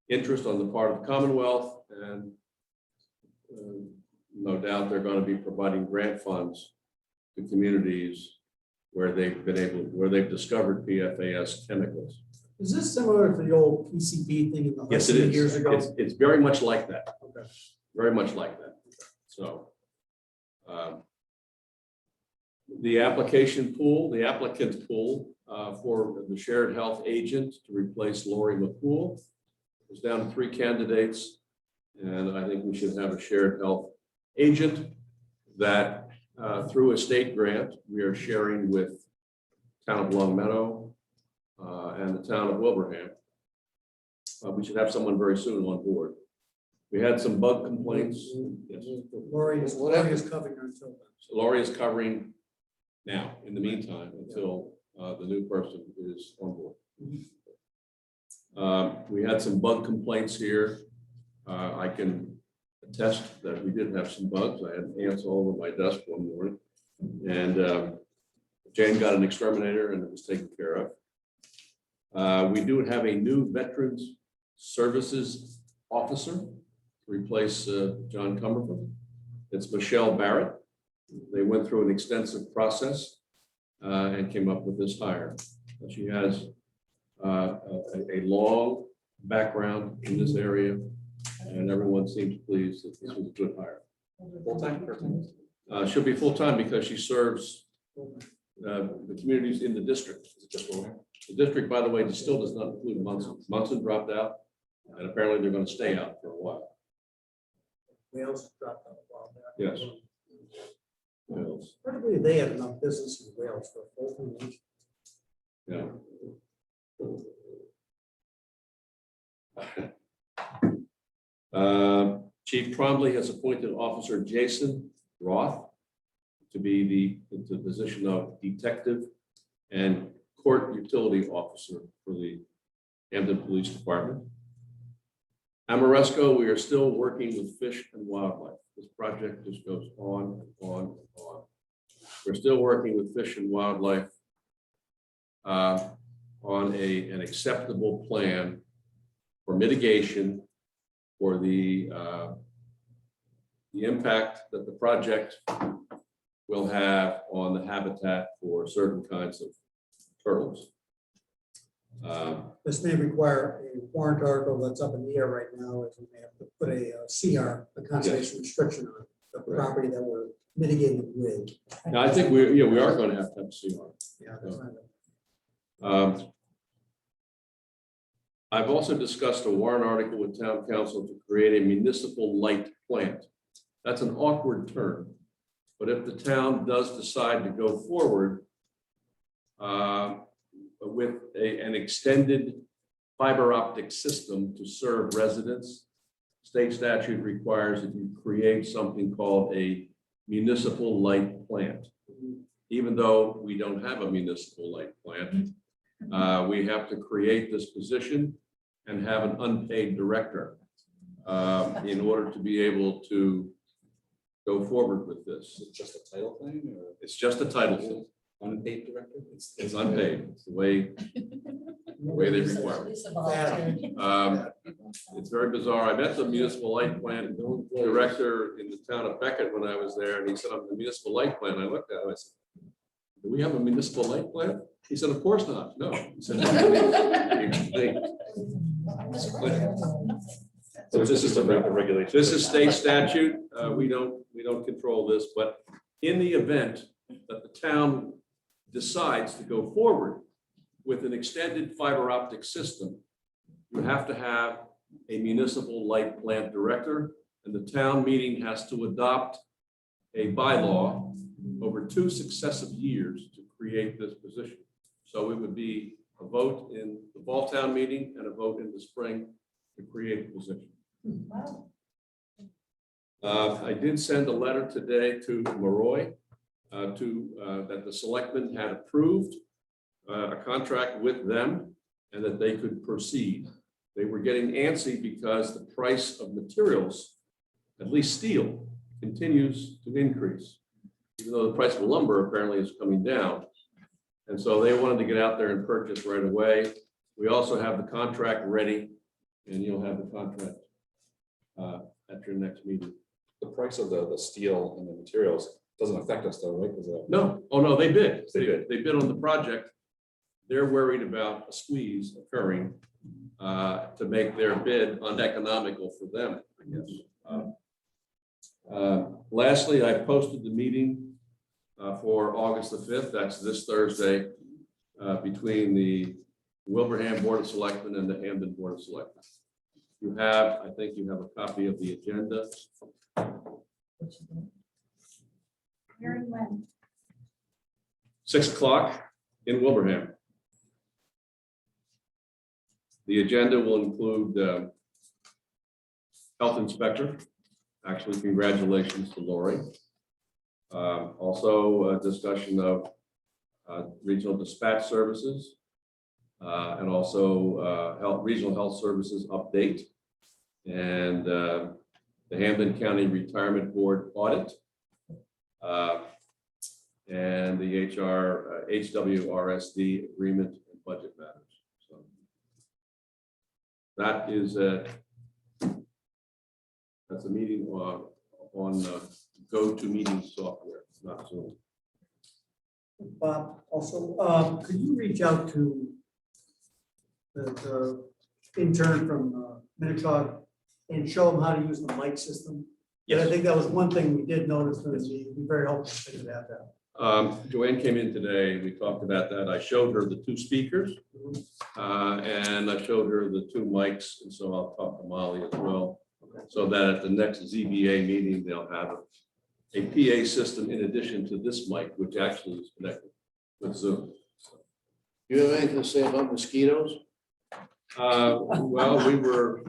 interest on the part of the Commonwealth, and no doubt they're going to be providing grant funds to communities where they've discovered PFAS chemicals. Is this similar to the old PCB thing in the Yes, it Hudson is. years ago? It's very much like that. Okay. Very much like that. So the applicant pool for the shared health agent to replace Lori McCool is down to 3 candidates. And I think we should have a shared health agent that through a state grant, we are sharing with town of Long Meadow and the town of Wilbraham. We should have someone very soon on board. We had some bug complaints. Yes. Lori is covering her until then. So Lori is covering now, in the meantime, until the new person is on board. We had some bug complaints here. I can attest that we did have some bugs. I had ants all over my desk one morning. And Jane got an exterminator and it was taken care of. We do have a new Veterans Services Officer to replace John Cumberford. It's Michelle Barrett. They went through an extensive process and came up with this hire. She has a long background in this area, and everyone seems pleased that this was a good hire. Full-time person? She'll be full-time because she serves the communities in the district. The district, by the way, still does not include Munson. Munson dropped out, and apparently they're going to stay out for a while. Wales dropped out a while back. Yes. Wales. Probably they have enough business in Wales for a full-time agent. Yeah. Chief Trombley has appointed Officer Jason Roth to be the position of detective and court utility officer for the Hampden Police Department. Amoresco, we are still working with Fish and Wildlife. This project just goes on and on and on. We're still working with Fish and Wildlife on an acceptable plan for mitigation for the impact that the project will have on the habitat for certain kinds of turtles. This may require a warrant article that's up in the air right now, as we may have to put a CR, a conservation restriction on the property that we're mitigating with. Now, I think we are going to have a CR. Yeah, that's right. I've also discussed a warrant article with town council to create a municipal light plant. That's an awkward term, but if the town does decide to go forward with an extended fiber optic system to serve residents, state statute requires that you create something called a municipal light plant. Even though we don't have a municipal light plant, we have to create this position and have an unpaid director in order to be able to go forward with this. Is it just a title thing or It's just a title thing. unpaid director? It's unpaid. It's the way they require it. It's a volunteer. It's very bizarre. I met the municipal light plant director in the town of Beckett when I was there, and he said, "I'm the municipal light plant." I looked at him, I said, do we have a municipal light plant? He said, of course not, no. He said, So this is a regulation. this is state statute, we don't control this, but in the event that the town decides to go forward with an extended fiber optic system, you have to have a municipal light plant director, and the town meeting has to adopt a bylaw over 2 successive years to create this position. So it would be a vote in the fall town meeting and a vote in the spring to create the position. Wow. I did send a letter today to Maroy that the selectmen had approved a contract with them and that they could proceed. They were getting antsy because the price of materials, at least steel, continues to increase, even though the price of lumber apparently is coming down. And so they wanted to get out there and purchase right away. We also have the contract ready, and you'll have the contract at your next meeting. The price of the steel and the materials doesn't affect us though, right? 'Cause, No, oh no, they bid. They bid. They bid on the project. They're worried about a squeeze occurring to make their bid uneconomical for them, I guess. Lastly, I posted the meeting for August the 5th. That's this Thursday between the Wilbraham Board of Selectmen and the Hampden Board of Selectmen. You have, I think you have a copy of the agenda. Hearing when? 6 o'clock in Wilbraham. The agenda will include health inspector. Actually, congratulations to Lori. Also, a discussion of regional dispatch services and also regional health services update and the Hampden County Retirement Board audit and the HWRSD agreement and budget matters. So that is that's a meeting on GoToMeeting software, not Zoom. Bob, also, could you reach out to the intern from Minnetonka and show them how to use the mic system? Yeah, I think that was one thing we did notice, that it'd be very helpful to figure that out. Joanne came in today, we talked about that. I showed her the 2 speakers and I showed her the 2 mics, and so I'll talk to Molly as well. So that at the next ZBA meeting, they'll have a PA system in addition to this mic, which actually is connected with Zoom. You have anything to say about mosquitoes? Well, we were,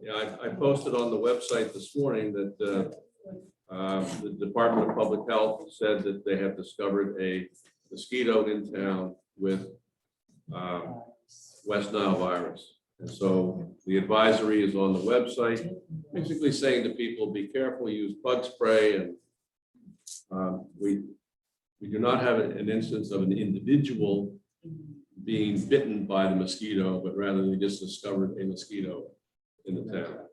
yeah, I posted on the website this morning that the Department of Public Health said that they have discovered a mosquito in town with West Nile virus. And so the advisory is on the website, basically saying to people, be careful, use bug spray. And we do not have an instance of an individual being bitten by the mosquito, but rather they just discovered a mosquito in the town.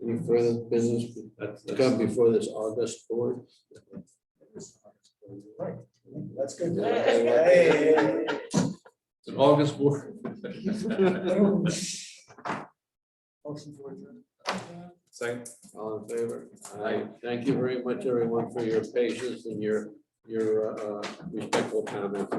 Any further business to come before this August board? That's good. It's an August board. Motion to adjourn. Second. All in favor? Thank you very much, everyone, for your patience and your respectful comments.